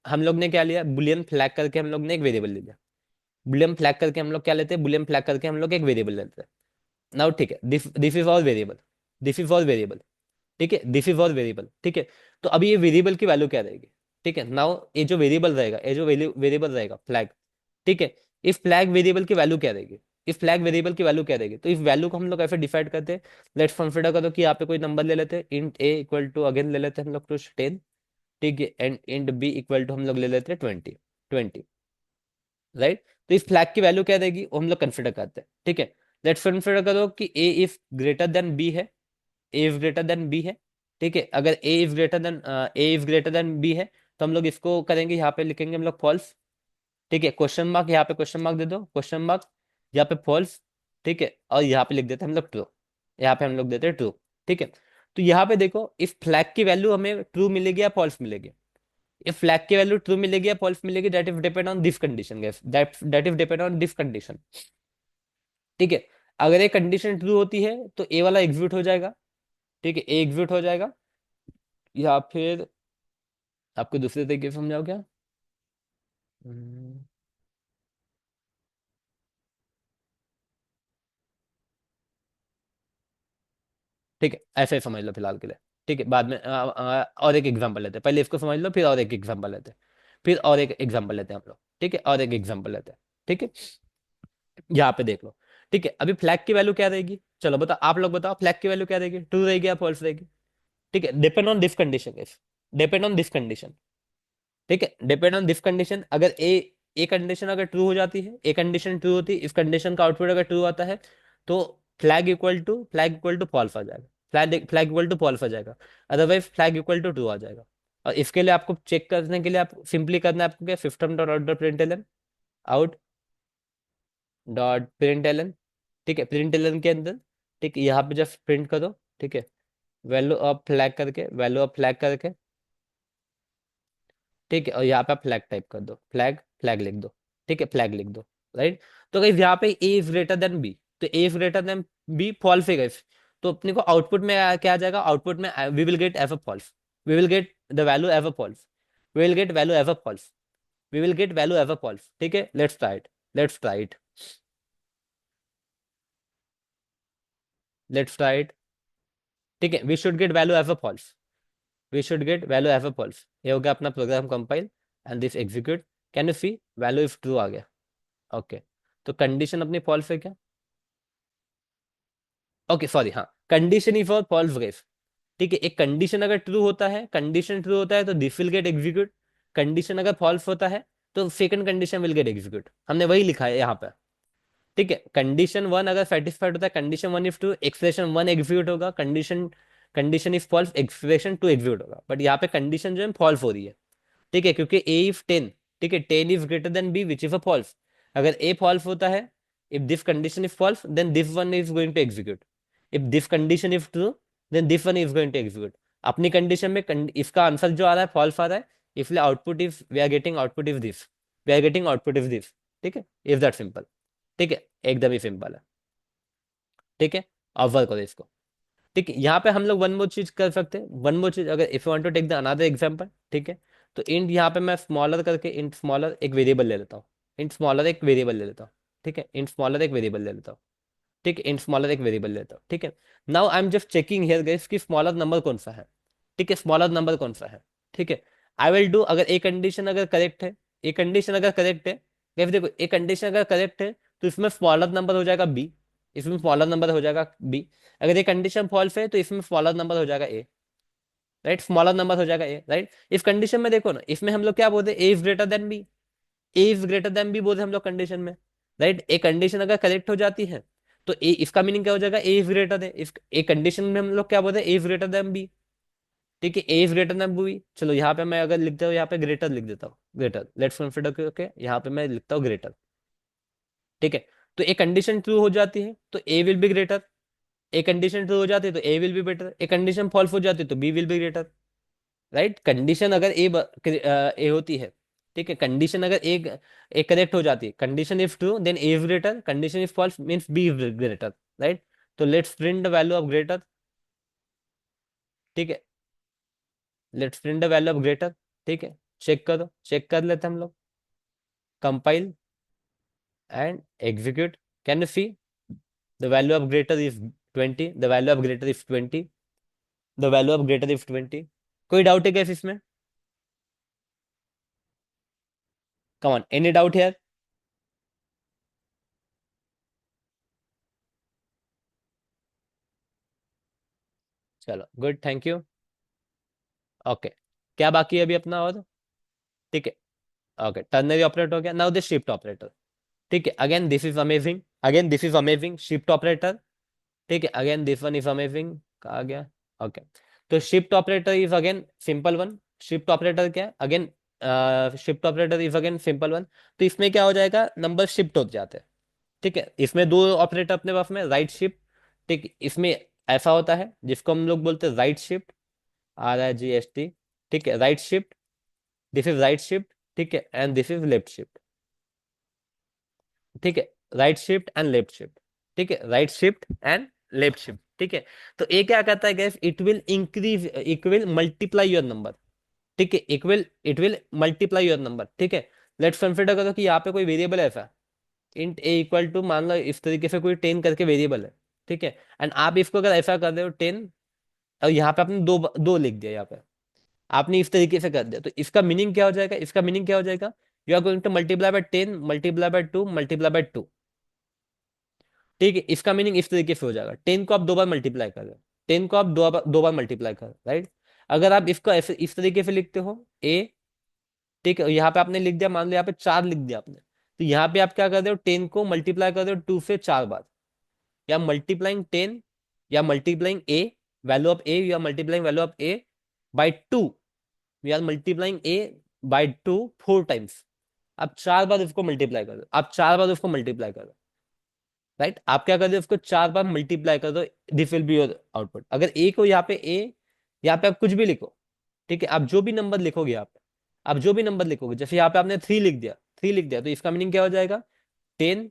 हम लोग ने क्या लिया, बुलियन फ्लैग करके हम लोग ने एक वेरिएबल ले लिया। बुलियन फ्लैग करके हम लोग क्या लेते हैं, बुलियन फ्लैग करके हम लोग एक वेरिएबल लेते हैं। नाउ ठीक है, this is all variable, this is all variable. ठीक है, दिस इज ऑल वेरिएबल। ठीक है, तो अभी ये वेरिएबल की वैल्यू क्या रहेगी। ठीक है, नाउ ये जो वेरिएबल रहेगा, ये जो वेरिएबल रहेगा फ्लैग। ठीक है, इस फ्लैग वेरिएबल की वैल्यू क्या रहेगी, इस फ्लैग वेरिएबल की वैल्यू क्या रहेगी। तो इस वैल्यू को हम लोग ऐसे डिफाइड करते हैं, लेट्स कंसीडर करो कि यहाँ पे कोई नंबर ले लेते हैं, int a equal to again ले लेते हैं हम लोग टू 10। ठीक है, and int b equal to हम लोग ले लेते हैं 20, 20, राइट। तो इस फ्लैग की वैल्यू क्या रहेगी, वो हम लोग कंसिडर करते हैं। ठीक है, लेट्स कंसिडर करो कि ए इज ग्रेटर देन बी है, ए इज ग्रेटर देन बी है। ठीक है, अगर ए इज ग्रेटर देन बी है, तो हम लोग इसको करेंगे, यहाँ पे लिखेंगे हम लोग फॉल्स। ठीक है, क्वेश्चन मार्क, यहाँ पे क्वेश्चन मार्क दे दो, क्वेश्चन मार्क, यहाँ पे फॉल्स। ठीक है, और यहाँ पे लिख देते हैं हम लोग ट्रू, यहाँ पे हम लोग देते हैं ट्रू। ठीक है, तो यहाँ पे देखो इस फ्लैग की वैल्यू हमें ट्रू मिलेगी या फॉल्स मिलेगी। इफ फ्लैग की वैल्यू ट्रू मिलेगी या फॉल्स मिलेगी, that is depend on this condition guys, that is depend on this condition. ठीक है, अगर ये कंडीशन ट्रू होती है तो ए वाला एग्जीक्यूट हो जाएगा। ठीक है, ए एग्जीक्यूट हो जाएगा, या फिर आपको दूसरे तरीके से समझाओ क्या। हम्म, ठीक है, ऐसे ही समझ लो फिलहाल के लिए। ठीक है, बाद में और एक एग्जांपल लेते हैं, पहले इसको समझ लो, फिर और एक एग्जांपल लेते हैं, फिर और एक एग्जांपल लेते हैं हम लोग। ठीक है, और एक एग्जांपल लेते हैं। ठीक है, यहाँ पे देख लो। ठीक है, अभी फ्लैग की वैल्यू क्या रहेगी, चलो बताओ, आप लोग बताओ फ्लैग की वैल्यू क्या रहेगी, ट्रू रहेगी या फॉल्स रहेगी। ठीक है, depend on this condition, depend on this condition. ठीक है, डिपेंड ऑन दिस कंडीशन, अगर ए कंडीशन अगर ट्रू हो जाती है, ए कंडीशन ट्रू होती है, इस कंडीशन का आउटपुट अगर ट्रू आता है, तो फ्लैग इक्वल टू फॉल्स आ जाएगा, फ्लैग इक्वल टू फॉल्स आ जाएगा, otherwise flag equal to true आ जाएगा। और इसके लिए आपको चेक करने के लिए आप सिंपली करना है आपको क्या, system dot out dot print out dot print. ठीक है, प्रिंट के अंदर, ठीक है, यहाँ पे जब प्रिंट करो, ठीक है, वैल्यू ऑफ फ्लैग करके, ठीक है, और यहाँ पे आप फ्लैग टाइप कर दो, फ्लैग फ्लैग लिख दो। ठीक है, फ्लैग लिख दो। राइट, तो गाइस यहाँ पे a is greater than b, तो a is greater than b false है गाइस। तो अपने को आउटपुट में क्या आ जाएगा, आउटपुट में we will get of a false, we will get the value of a false, we will get value of a false, we will get value of a false. ठीक है, let's try it, let's try it, let's try it. ठीक है, we should get value of a false, we should get value of a false. ये हो गया अपना program compile and this execute. Can you C value if true आ गया। Okay, तो condition अपनी false है क्या, ओके सॉरी, हाँ, कंडीशन इफ और फॉल्स ब्रेफ। ठीक है, एक कंडीशन अगर ट्रू होता है, कंडीशन ट्रू होता है तो this will get execute, condition अगर फॉल्स होता है तो second condition will get execute, हमने वही लिखा है यहाँ पे। ठीक है, कंडीशन वन अगर सेटिस्फाइड होता है, condition one if two, expression one execute होगा, condition condition if false, expression two execute होगा, बट यहाँ पे कंडीशन जो है फॉल्स हो रही है। ठीक है, क्योंकि ए इफ 10, ठीक है, 10 is greater than b which is a false. अगर ए फॉल्स होता है, if this condition is false then this one is going to execute, if this condition is true then this one is going to execute. अपनी condition में इसका answer जो आ रहा है false आ रहा है, इसलिए output if we are getting output if this, we are getting output if this. ठीक है, इफ दैट सिंपल। ठीक है, एकदम ही सिंपल है। ठीक है, अब वर्क करो इसको। ठीक है, यहाँ पे हम लोग वन मोर चीज कर सकते हैं, वन मोर चीज, अगर if you want to take the another example. ठीक है, तो इंट यहाँ पे मैं स्मॉलर करके, इंट स्मॉलर एक वेरिएबल ले लेता हूँ, इंट स्मॉलर एक वेरिएबल ले लेता हूँ। ठीक है, इंट स्मॉलर एक वेरिएबल ले लेता हूँ। ठीक है, इंट स्मॉलर एक वेरिएबल ले लेता हूँ। ठीक है, now I am just checking here guys कि स्मॉलर नंबर कौन सा है। ठीक है, स्मॉलर नंबर कौन सा है। ठीक है, आई विल डू, अगर ए कंडीशन अगर करेक्ट है, ए कंडीशन अगर करेक्ट है गाइस, देखो ए कंडीशन अगर करेक्ट है तो इसमें स्मॉलर नंबर हो जाएगा बी, इसमें स्मॉलर नंबर हो जाएगा बी। अगर ये कंडीशन फॉल्स है तो इसमें स्मॉलर नंबर हो जाएगा ए, राइट, स्मॉलर नंबर हो जाएगा ए। राइट, इस कंडीशन में देखो ना, इसमें हम लोग क्या बोलते हैं, a is greater than b, a is greater than b बोलते हैं हम लोग कंडीशन में। राइट, ए कंडीशन अगर करेक्ट हो जाती है तो ए, इसका मीनिंग क्या हो जाएगा, ए इज ग्रेटर है, इस ए कंडीशन में हम लोग क्या बोलते हैं, a is greater than B. ठीक है, ए इज ग्रेटर देन बी, चलो यहाँ पे मैं अगर लिखता हूँ, यहाँ पे ग्रेटर लिख देता हूँ, ग्रेटर, लेट्स कंसीडर, ओके, यहाँ पे मैं लिखता हूँ ग्रेटर। ठीक है, तो ए कंडीशन ट्रू हो जाती है तो a will be greater, a condition true हो जाती है तो a will be better, a condition false हो जाती है तो b will be greater. Right, condition अगर ए होती है, ठीक है, कंडीशन अगर ए करेक्ट हो जाती है, condition if true then a is greater, condition if false means b is greater. Right, तो let's print the value of greater. ठीक है, let's print the value of greater. ठीक है, चेक करो, चेक कर लेते हैं हम लोग, compile and execute. Can you see the value of greater is 20, the value of greater is 20, the value of greater is 20। कोई डाउट है क्या इसमें, come on, any doubt here. चलो गुड, थैंक यू। ओके, क्या बाकी है अभी अपना और। ठीक है, ओके, टर्नरी ऑपरेटर हो गया, नाउ द शिफ्ट ऑपरेटर। ठीक है, again this is amazing, again this is amazing, shift operator. ठीक है, again this one is amazing, कहा गया। ओके, तो shift operator is again simple one, shift operator क्या है again, shift operator is again simple one. तो इसमें क्या हो जाएगा, नंबर शिफ्ट हो जाते हैं। ठीक है, इसमें दो ऑपरेटर अपने पास में, राइट शिफ्ट। ठीक, इसमें ऐसा होता है जिसको हम लोग बोलते हैं राइट शिफ्ट, RIGST। ठीक है, right shift, this is right shift. ठीक है, and this is left shift. ठीक है, right shift and left shift. ठीक है, right shift and left shift. ठीक है, तो ये क्या कहता है gas, it will increase, it will multiply your number. ठीक है, it will multiply your number. ठीक है, लेट्स कंसिडर करो कि यहाँ पे कोई वेरिएबल ऐसा, इंट ए इक्वल टू, मान लो इस तरीके से कोई 10 करके वेरिएबल है। ठीक है, एंड आप इसको अगर ऐसा कर रहे हो 10, और यहाँ पे आपने दो दो लिख दिया, यहाँ पे आपने इस तरीके से कर दिया, तो इसका मीनिंग क्या हो जाएगा, इसका मीनिंग क्या हो जाएगा, you are going to multiply by 10 multiply by 2 multiply by 2। ठीक है, इसका मीनिंग इस तरीके से हो जाएगा, 10 को आप 2 बार मल्टीप्लाई कर रहे हो, 10 को आप 2 बार मल्टीप्लाई कर रहे हो, राइट। अगर आप इसको ऐसे इस तरीके से लिखते हो ए, ठीक है, यहाँ पे आपने लिख दिया, मान लो यहाँ पे 4 लिख दिया आपने, तो यहाँ पे आप क्या कर रहे हो, 10 को मल्टीप्लाई कर रहे हो 2 से 4 बार, या मल्टीप्लाइंग 10, या multiplying a, value of a, या multiplying value of a by 2, we are multiplying a by 2 4 times. आप 4 बार इसको मल्टीप्लाई कर दो, आप 4 बार उसको मल्टीप्लाई कर दो, राइट। आप क्या कर दो, उसको 4 बार मल्टीप्लाई कर दो, this will be your output. अगर ए को यहाँ पे ए, यहाँ पे आप कुछ भी लिखो, ठीक है, आप जो भी नंबर लिखोगे यहाँ पे, आप जो भी नंबर लिखोगे, जैसे यहाँ पे आपने 3 लिख दिया, 3 लिख दिया, तो इसका मीनिंग क्या हो जाएगा, 10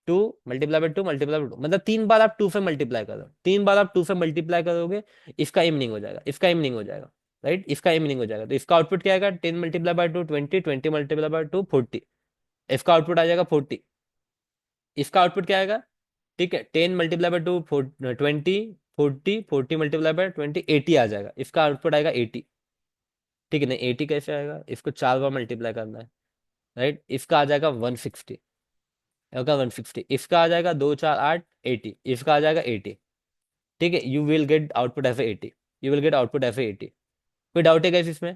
to multiply by 2 multiply by 2, मतलब 3 बार आप 2 से मल्टीप्लाई करो, 3 बार आप 2 से मल्टीप्लाई करोगे, इसका ए मीनिंग हो जाएगा, इसका ए मीनिंग हो जाएगा, राइट, इसका ए मीनिंग हो जाएगा। तो इसका आउटपुट क्या आएगा, 10 मल्टीप्लाई बाय 2 20, 20 मल्टीप्लाई बाय 2 40, इसका आउटपुट आ जाएगा 40। इसका आउटपुट क्या आएगा, ठीक है, 10 मल्टीप्लाई बाय 2 20, 40, 40 मल्टीप्लाई बाय 20 80 आ जाएगा, इसका आउटपुट आएगा 80। ठीक है, नहीं 80 कैसे आएगा, इसको 4 बार मल्टीप्लाई करना है, राइट, इसका आ जाएगा 160, होगा 160, इसका आ जाएगा 2 4 8 80, इसका आ जाएगा 80। ठीक है, you will gate output F 80, you will gate output F 80। कोई डाउट है क्या इसमें?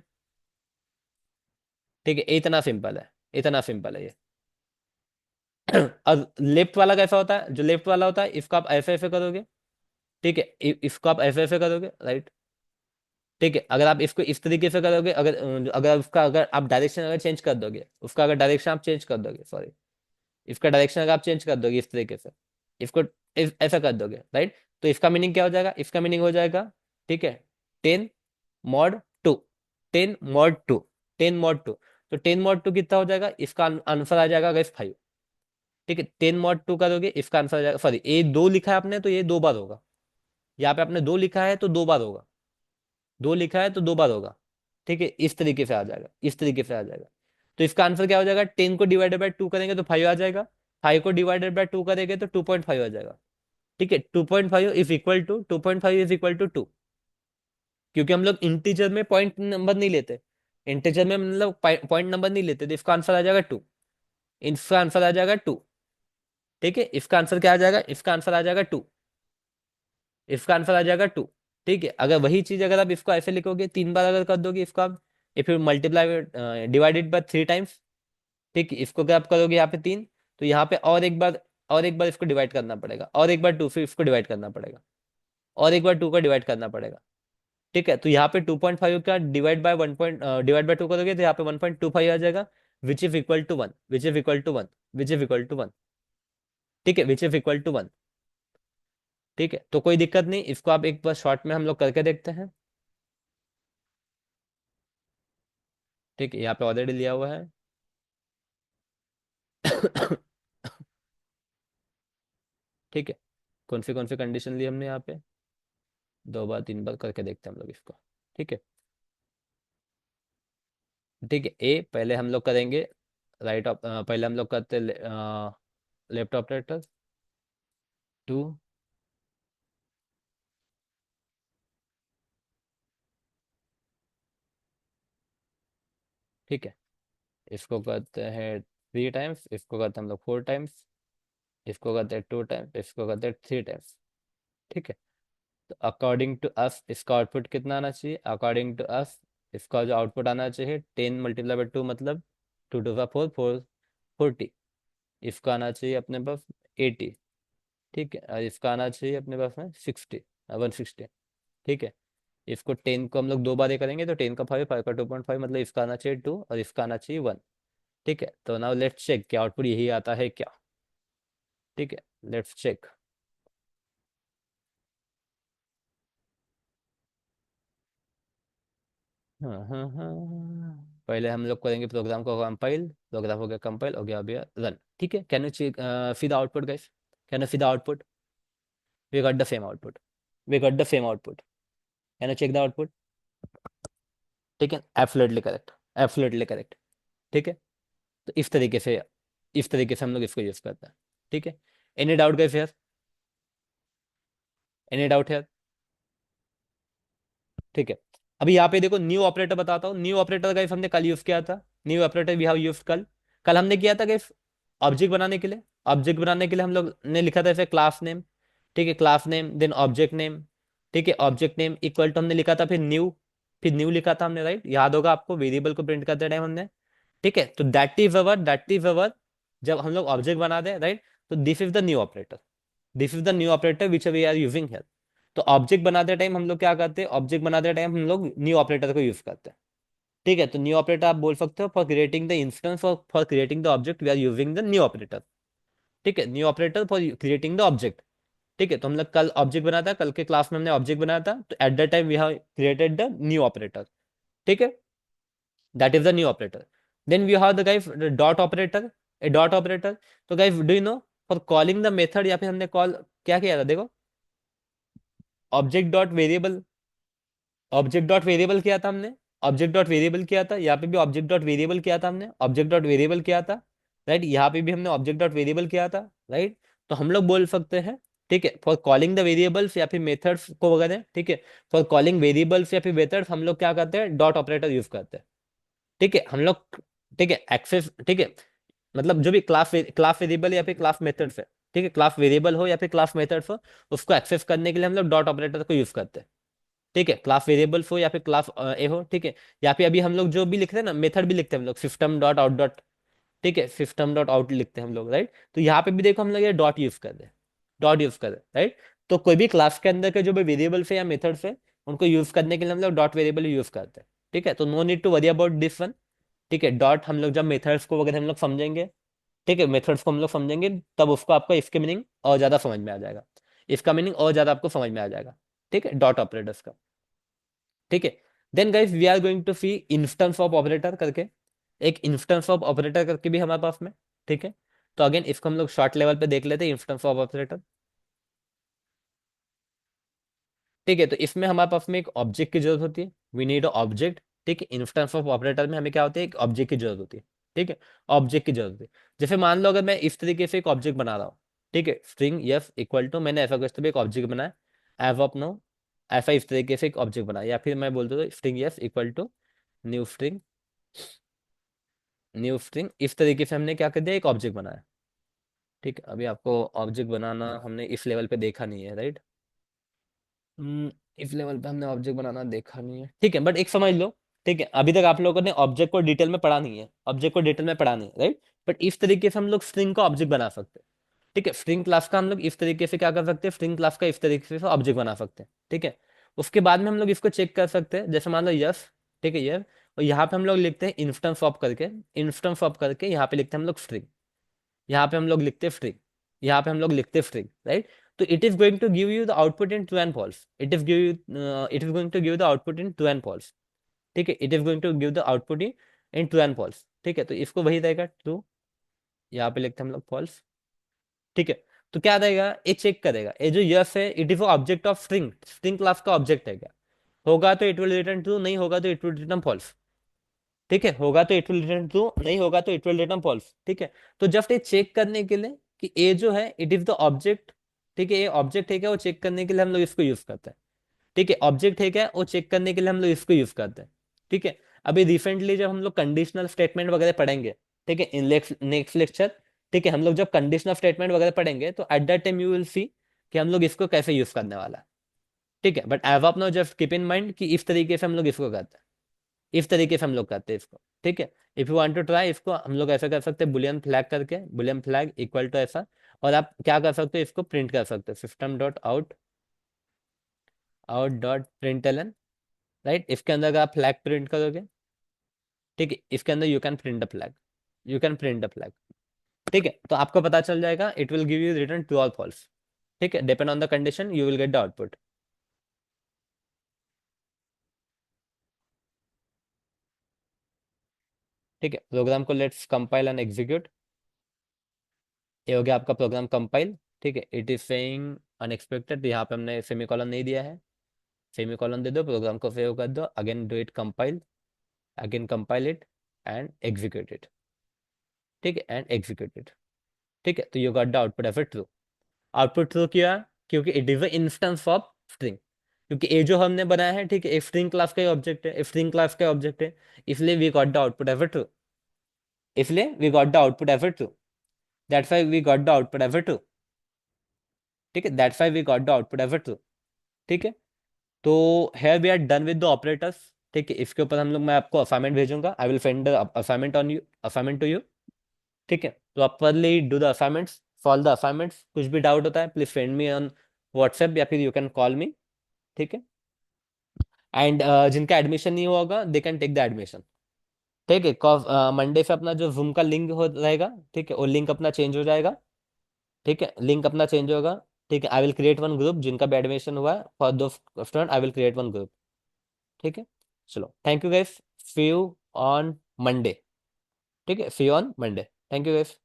ठीक है, इतना सिंपल है, इतना सिंपल है ये। और लेफ्ट वाला कैसा होता है, जो लेफ्ट वाला होता है इसको आप ऐसे ऐसे करोगे, ठीक है, इसको आप ऐसे ऐसे करोगे, राइट। ठीक है, अगर आप इसको इस तरीके से करोगे, अगर अगर उसका अगर आप डायरेक्शन अगर चेंज कर दोगे, उसका अगर डायरेक्शन आप चेंज कर दोगे, सॉरी, इसका डायरेक्शन अगर आप चेंज कर दोगे इस तरीके से, इसको ऐसा कर दोगे, राइट, तो इसका मीनिंग क्या हो जाएगा, इसका मीनिंग हो जाएगा, ठीक है, 10 mod 2, 10 mod 2, 10 mod 2, तो 10 mod 2 कितना हो जाएगा, इसका आंसर आ जाएगा गाइस 5। ठीक है, 10 mod 2 करोगे, इसका आंसर आ जाएगा, सॉरी ए 2 लिखा है आपने तो ये 2 बार होगा, यहाँ पे आपने 2 लिखा है तो 2 बार होगा, 2 लिखा है तो 2 बार होगा। ठीक है, इस तरीके से आ जाएगा, इस तरीके से आ जाएगा। तो इसका आंसर क्या हो जाएगा, 10 को डिवाइडेड बाय 2 करेंगे तो 5 आ जाएगा, 5 को डिवाइडेड बाय 2 करेंगे तो 2.5 आ जाएगा। ठीक है, 2.5 is equal to 2.5 is equal to 2, क्योंकि हम लोग इंटीजर में पॉइंट नंबर नहीं लेते, इंटीजर में मतलब पॉइंट नंबर नहीं लेते, तो इसका आंसर आ जाएगा 2, इसका आंसर आ जाएगा 2। ठीक है, इसका आंसर क्या आ जाएगा, इसका आंसर आ जाएगा 2, इसका आंसर आ जाएगा 2। ठीक है, अगर वही चीज अगर आप इसको ऐसे लिखोगे, 3 बार अगर कर दोगे इसको आप, if you multiply divided by 3 times, ठीक है, इसको अगर आप करोगे यहाँ पे 3, तो यहाँ पे और एक बार, और एक बार इसको डिवाइड करना पड़ेगा, और एक बार 2 फिर इसको डिवाइड करना पड़ेगा, और एक बार 2 का डिवाइड करना पड़ेगा। ठीक है, तो यहाँ पे 2.5 का डिवाइड बाय 2 करोगे तो यहाँ पे 1.25 आ जाएगा, which is equal to 1, which is equal to 1, which is equal to 1। ठीक है, विच इज इक्वल टू 1। ठीक है, तो कोई दिक्कत नहीं, इसको आप एक बार शॉर्ट में हम लोग करके देखते हैं। ठीक है, यहाँ पे ऑलरेडी लिया हुआ है। ठीक है, कौन सी कंडीशन ली हमने यहाँ पे, 2 बार 3 बार करके देखते हैं हम लोग इसको। ठीक है, ठीक है, ए पहले हम लोग करेंगे, पहले हम लोग करते लेफ्ट ऑपरेटर 2, ठीक है, इसको करते हैं 3 टाइम्स, इसको करते हैं हम लोग 4 टाइम्स, इसको करते हैं 2 टाइम्स, इसको करते हैं 3 टाइम्स। ठीक है, तो अकॉर्डिंग टू अस इसका आउटपुट कितना आना चाहिए, अकॉर्डिंग टू अस इसका जो आउटपुट आना चाहिए 10 मल्टीप्लाई बाई 2 मतलब 2 2 4 4 40, इसका आना चाहिए अपने पास 80। ठीक है, और इसका आना चाहिए अपने पास में 60, 160। ठीक है, इसको 10 को हम लोग 2 बार ये करेंगे तो 10 का 5, 5 का 2.5 मतलब इसका आना चाहिए 2 और इसका आना चाहिए 1। ठीक है, तो नाउ लेट्स चेक कि आउटपुट यही आता है क्या। ठीक है, लेट्स चेक। हाँ हाँ हाँ, पहले हम लोग करेंगे प्रोग्राम को कंपाइल, प्रोग्राम हो गया कंपाइल, हो गया अभी रन। ठीक है, can you check see the output guys, can you see the output, we got the same output, we got the same output, can you check the output. ठीक है, absolutely correct, absolutely correct. ठीक है, तो इस तरीके से हम लोग इसको यूज करते हैं। ठीक है, any doubt guys here, any doubt here. ठीक है, अभी यहाँ पे देखो न्यू ऑपरेटर बताता हूँ, न्यू ऑपरेटर गाइस हमने कल यूज किया था, new operator we have used कल। कल हमने किया था कि ऑब्जेक्ट बनाने के लिए, ऑब्जेक्ट बनाने के लिए हम लोग ने लिखा था ऐसे क्लास नेम, ठीक है, class name then object name, ठीक है, ऑब्जेक्ट नेम इक्वल टू हमने लिखा था फिर न्यू लिखा था हमने, राइट, याद होगा आपको, वेरिएबल को प्रिंट करते टाइम हमने, ठीक है। तो दैट इज अवर जब हम लोग ऑब्जेक्ट बना दे, राइट, तो this is the new operator, this is the new operator which we are using here. तो ऑब्जेक्ट बनाते टाइम हम लोग क्या करते हैं, ऑब्जेक्ट बनाते टाइम हम लोग न्यू ऑपरेटर को यूज करते हैं, ठीक है। तो न्यू ऑपरेटर आप बोल सकते हो फॉर क्रिएटिंग द इंस्टेंस और for creating the object we are using the new operator, ठीक है, new operator for creating the object, ठीक है। तो हम लोग कल ऑब्जेक्ट बनाया था, कल के क्लास में हमने ऑब्जेक्ट बनाया था, तो at the time we have created the new operator, ठीक है, that is the new operator. Then we have the guys dot operator, a dot operator. तो guys do you know for calling the method, या फिर हमने call क्या किया था, देखो, object dot variable, object dot variable किया था हमने, ऑब्जेक्ट डॉट वेरिएबल किया था, यहाँ पे भी ऑब्जेक्ट डॉट वेरिएबल किया था हमने, ऑब्जेक्ट डॉट वेरिएबल किया था, राइट, यहाँ पे भी हमने ऑब्जेक्ट डॉट वेरिएबल किया था, राइट। तो हम लोग बोल सकते हैं, ठीक है, फॉर कॉलिंग द वेरिएबल्स या फिर मेथड्स को वगैरह, ठीक है, फॉर कॉलिंग वेरिएबल्स या फिर मेथड्स हम लोग क्या करते हैं, डॉट ऑपरेटर यूज करते हैं, ठीक है, हम लोग, ठीक है, एक्सेस, ठीक है, मतलब जो भी क्लास वेरिएबल या फिर क्लास मेथड्स है, ठीक है, क्लास वेरिएबल हो या फिर क्लास मेथड्स हो, उसको एक्सेस करने के लिए हम लोग डॉट ऑपरेटर को यूज करते हैं, ठीक है, क्लास वेरिएबल्स हो या फिर क्लास ए हो, ठीक है। या फिर अभी हम लोग जो भी लिखते हैं ना, मेथड भी लिखते हैं हम लोग, सिस्टम डॉट आउट डॉट, ठीक है, सिस्टम डॉट आउट लिखते हैं हम लोग, राइट। तो यहाँ पे भी देखो हम लोग ये डॉट यूज कर रहे हैं, डॉट यूज कर रहे हैं, राइट। तो कोई भी क्लास के अंदर के जो भी वेरिएबल्स है या मेथड्स है, उनको यूज करने के लिए हम लोग डॉट वेरिएबल यूज करते हैं, ठीक है। तो no need to worry about this one, ठीक है। डॉट हम लोग जब मेथड्स को वगैरह हम लोग समझेंगे, ठीक है, मेथड्स को हम लोग समझेंगे, तब उसको आपका इसके मीनिंग और ज्यादा समझ में आ जाएगा, इसका मीनिंग और ज्यादा आपको समझ में आ जाएगा, ठीक है, डॉट ऑपरेटर्स का, ठीक है। Then guys we are going to see instance of operator करके, एक इंस्टेंस ऑफ ऑपरेटर करके भी हमारे पास में, ठीक है। तो अगेन इसको हम लोग शॉर्ट लेवल पे देख लेते हैं, इंस्टेंस ऑफ ऑपरेटर, ठीक है। तो इसमें हमारे पास में एक ऑब्जेक्ट की जरूरत होती है, वी नीड ऑब्जेक्ट, ठीक है। इंस्टेंस ऑफ ऑपरेटर में हमें क्या होती है, एक ऑब्जेक्ट की जरूरत होती है, ठीक है, ऑब्जेक्ट की जरूरत है। जैसे मान लो अगर मैं इस तरीके से एक ऑब्जेक्ट बना रहा हूँ, ठीक है, स्ट्रिंग एफ इक्वल टू, मैंने ऐसा कुछ तो भी एक ऑब्जेक्ट बनाया एज ऑफ नो, ऐसा इस तरीके से एक ऑब्जेक्ट बनाया, या फिर मैं बोलता हूँ string f equal to new string, new string, इस तरीके से हमने क्या कर दिया, एक ऑब्जेक्ट बनाया, ठीक है। अभी आपको ऑब्जेक्ट बनाना हमने इस लेवल पे देखा नहीं है, राइट, इस लेवल पे हमने ऑब्जेक्ट बनाना देखा नहीं है, ठीक है, बट एक समझ लो, ठीक है, अभी तक आप लोगों ने ऑब्जेक्ट को डिटेल में पढ़ा नहीं है, ऑब्जेक्ट को डिटेल में पढ़ा नहीं है, राइट। बट इस तरीके से हम लोग स्ट्रिंग का ऑब्जेक्ट बना सकते हैं, ठीक है, स्ट्रिंग क्लास का हम लोग इस तरीके से क्या कर सकते हैं, स्ट्रिंग क्लास का इस तरीके से ऑब्जेक्ट बना सकते हैं, ठीक है। उसके बाद में हम लोग इसको चेक कर सकते हैं, जैसे मान लो यस, ठीक है, यस, और यहाँ पे हम लोग लिखते हैं इंस्टेंस ऑफ करके, इंस्टेंस ऑफ करके यहाँ पे लिखते हैं हम लोग स्ट्रिंग, यहाँ पे हम लोग लिखते स्ट्रिंग, यहाँ पे हम लोग लिखते स्ट्रिंग, राइट। तो it is going to give you the output in true and false, it is going to give the output in true and false, ठीक है, it is going to give the output in true and false, ठीक है। तो इसको वही रहेगा true, यहाँ पे लिखते हैं हम लोग फॉल्स, ठीक है। तो क्या रहेगा, ये चेक करेगा, ये जो यस है it is object of string, string class का ऑब्जेक्ट है क्या, होगा तो इट विल रिटर्न ट्रू, नहीं होगा तो इट विल रिटर्न फॉल्स, ठीक है, होगा तो इट विल रिटर्न ट्रू, नहीं होगा तो इट विल रिटर्न फॉल्स, ठीक है। तो जस्ट ये चेक करने के लिए कि ए जो है इट इज द ऑब्जेक्ट, ठीक है, ये ऑब्जेक्ट है क्या, वो चेक करने के लिए हम लोग इसको यूज करते हैं, ठीक है, ऑब्जेक्ट है क्या वो चेक करने के लिए हम लोग इसको यूज करते हैं, ठीक है। अभी रिसेंटली जब हम लोग कंडीशनल स्टेटमेंट वगैरह पढ़ेंगे, ठीक है, इन नेक्स्ट लेक्चर, ठीक है, हम लोग जब कंडीशनल स्टेटमेंट वगैरह पढ़ेंगे तो at that time you will see कि हम लोग इसको कैसे यूज करने वाला है, ठीक है। But as of now just keep in mind कि इस तरीके से हम लोग इसको करते हैं, इस तरीके से हम लोग करते हैं इसको, ठीक है। If you want to try इसको हम लोग ऐसा कर सकते हैं, बुलियन फ्लैग करके, बुलियन फ्लैग इक्वल टू ऐसा, और आप क्या कर सकते हो, इसको प्रिंट कर सकते हो, system dot out, out dot println, right. इसके अंदर अगर आप फ्लैग प्रिंट करोगे, ठीक है, इसके अंदर you can print the flag, you can print the flag, ठीक है। तो आपको पता चल जाएगा, it will give you return true और फॉल्स, ठीक है, depend on the condition you will get the output, ठीक है। प्रोग्राम को लेट्स कंपाइल एंड एग्जीक्यूट, ये हो गया आपका प्रोग्राम कंपाइल, ठीक है। इट इज सेइंग अनएक्सपेक्टेड, यहाँ पे हमने सेमीकोलन नहीं दिया है, सेमीकोलन दे दो, प्रोग्राम को सेव कर दो, again do it compile, again compile it and execute it, ठीक है, एंड एग्जीक्यूट इट, ठीक है। तो you got the output F true, output through किया, क्योंकि it is instance of string, क्योंकि ये जो हमने बनाया है, ठीक है, एक स्ट्रिंग क्लास का ही ऑब्जेक्ट है, स्ट्रिंग क्लास का ऑब्जेक्ट है, इसलिए we got the output as true, इसलिए we got the output f two, that's why we got the output f two. ठीक है, that's why we got the output f two. ठीक है, तो here we are done with the operators. ठीक है, इसके ऊपर हम लोग, मैं आपको असाइनमेंट भेजूंगा, I will send the assignment on you, assignment to you. ठीक है, तो आप पहले do the assignments, solve the assignments. कुछ भी डाउट होता है please send me on WhatsApp या फिर यू कैन कॉल मी। ठीक है, एंड जिनका एडमिशन नहीं हुआ होगा they can take the admission. ठीक है, मंडे से अपना जो जूम का लिंक हो रहेगा, ठीक है, वो लिंक अपना चेंज हो जाएगा। ठीक है, लिंक अपना चेंज होगा। ठीक है, I will create one group, जिनका भी एडमिशन हुआ है फॉर दो student, I will create one group. ठीक है, चलो thank you guys, see you on Monday. ठीक है, see you on Monday, thank you guys.